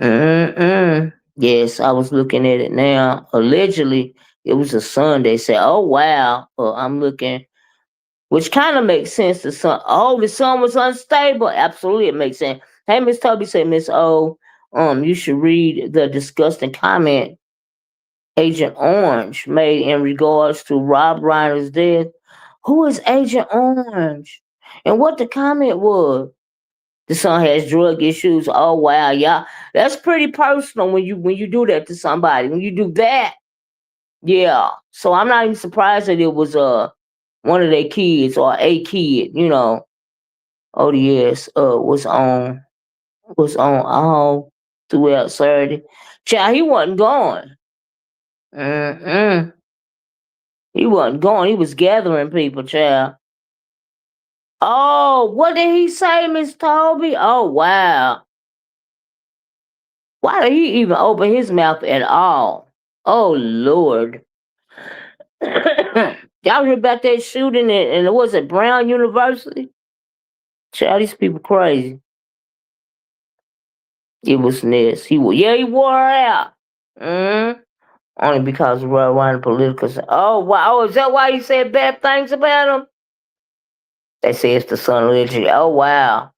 Mm-mm. Yes, I was looking at it now. Allegedly, it was a son. They said, "Oh wow." I'm looking, which kind of makes sense. The son was unstable. Absolutely, it makes sense. Hey, Miss Toby said, Miss O, you should read the disgusting comment Agent Orange made in regards to Rob Reiner's death. Who is Agent Orange? And what the comment was? The son has drug issues. Oh wow, yeah, that's pretty personal when you do that to somebody. When you do that, yeah. So I'm not even surprised that it was one of their kids or a kid. ODS was on all throughout Saturday. Child, he wasn't gone. Mm-mm. He wasn't gone. He was gathering people, child. Oh, what did he say, Miss Toby? Oh wow. Why did he even open his mouth at all? Oh Lord. Y'all hear about that shooting and was it Brown University? Child, these people crazy. It was this. He wore out. Mm. Only because of running political. Oh wow. Oh, is that why you said bad things about him? They say it's the son of legend. Oh wow.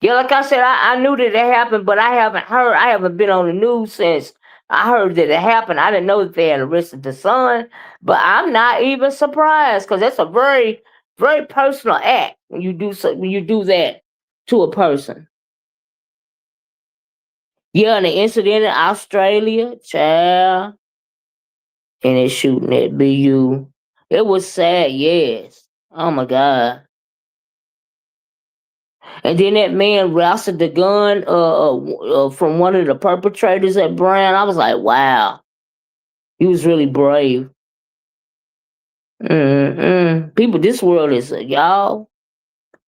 Yeah, like I said, I knew that it happened, but I haven't been on the news since I heard that it happened. I didn't know that they had arrested the son, but I'm not even surprised because that's a very, very personal act when you do that to a person. Yeah, and the incident in Australia, child, and they shooting at BU. It was sad, yes. Oh my God. And then that man wrestled the gun from one of the perpetrators at Brown. I was like, wow, he was really brave. People, this world is y'all.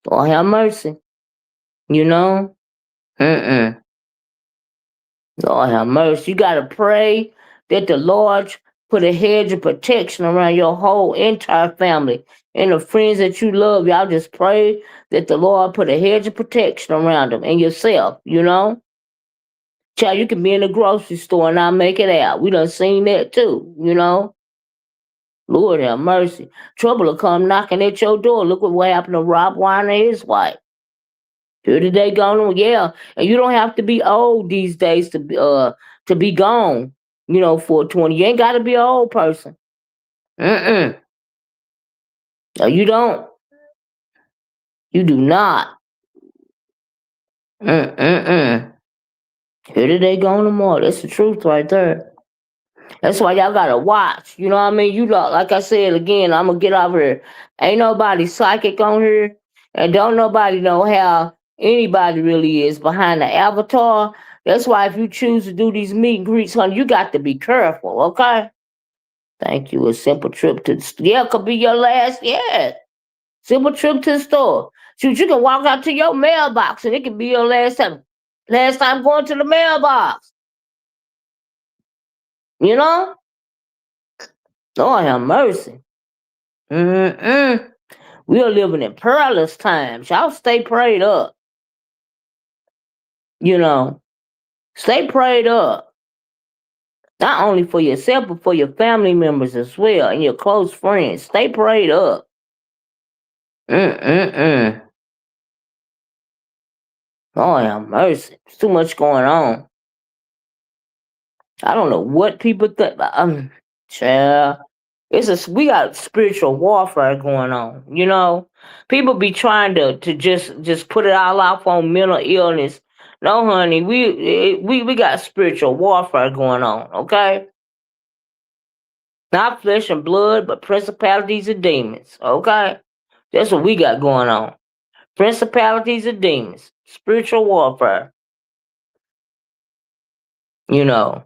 Lord have mercy. You know. Mm-mm. Lord have mercy. You gotta pray that the Lord put a hedge of protection around your whole entire family and the friends that you love. Y'all just pray that the Lord put a hedge of protection around them and yourself. Child, you can be in the grocery store and not make it out. We done seen that too. Lord have mercy. Trouble will come knocking at your door. Look what happened to Rob Weiner and his wife. Here today gone, yeah. And you don't have to be old these days to be gone, 420. You ain't gotta be an old person. Mm-mm. No, you don't. You do not. Mm-mm-mm. Here today gone tomorrow. That's the truth right there. That's why y'all gotta watch. You know what I mean? Like I said again, I'm gonna get over here. Ain't nobody psychic on here, and don't nobody know how anybody really is behind the avatar. That's why if you choose to do these meet and greets, honey, you got to be careful, okay? Thank you. A simple trip to the store. Yeah, could be your last, yeah. Simple trip to the store. Shoot, you can walk out to your mailbox and it can be your last time going to the mailbox. You know? Lord have mercy. Mm-mm. We are living in perilous times. Y'all stay prayed up. You know, stay prayed up. Not only for yourself, but for your family members as well and your close friends. Stay prayed up. Mm-mm-mm. Lord have mercy. There's too much going on. I don't know what people think. Child. We got spiritual warfare going on. People be trying to just put it all off on mental illness. No, honey, we got spiritual warfare going on. Okay, not flesh and blood, but principalities and demons. Okay, that's what we got going on. Principalities and demons, spiritual warfare. You know.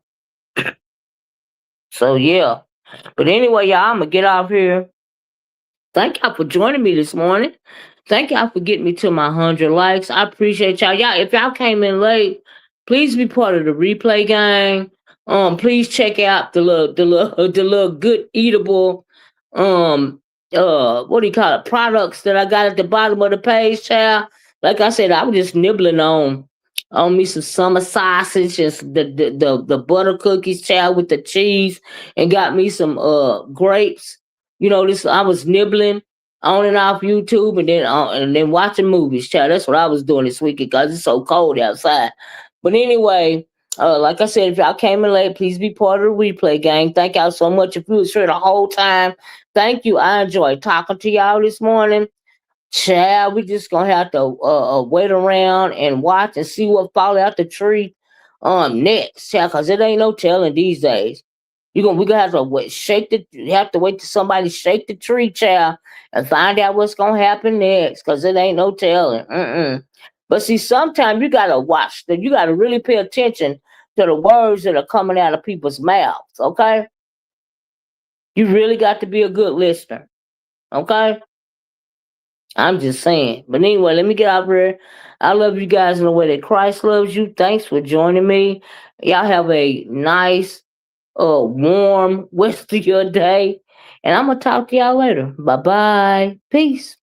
So yeah, but anyway, y'all, I'm gonna get off here. Thank y'all for joining me this morning. Thank y'all for getting me to my 100 likes. I appreciate y'all. Y'all, if y'all came in late, please be part of the replay gang. Please check out the little good eatable um what do you call it, products that I got at the bottom of the page, child. Like I said, I was just nibbling on me some summer sausage and the butter cookies, child, with the cheese, and got me some grapes. This I was nibbling on and off YouTube, and then watching movies, child. That's what I was doing this weekend because it's so cold outside. But anyway, like I said, if y'all came in late, please be part of the replay gang. Thank y'all so much. If you was here the whole time, thank you. I enjoyed talking to y'all this morning. Child, we just gonna have to wait around and watch and see what fall out the tree next, child, cause it ain't no telling these days. We gonna have to wait, you have to wait till somebody shake the tree, child, and find out what's gonna happen next, cause it ain't no telling. But see, sometimes you gotta watch that. You gotta really pay attention to the words that are coming out of people's mouths. Okay, you really got to be a good listener. Okay, I'm just saying. But anyway, let me get out here. I love you guys in the way that Christ loves you. Thanks for joining me. Y'all have a nice, warm rest of your day. And I'm going to talk to y'all later. Bye bye. Peace.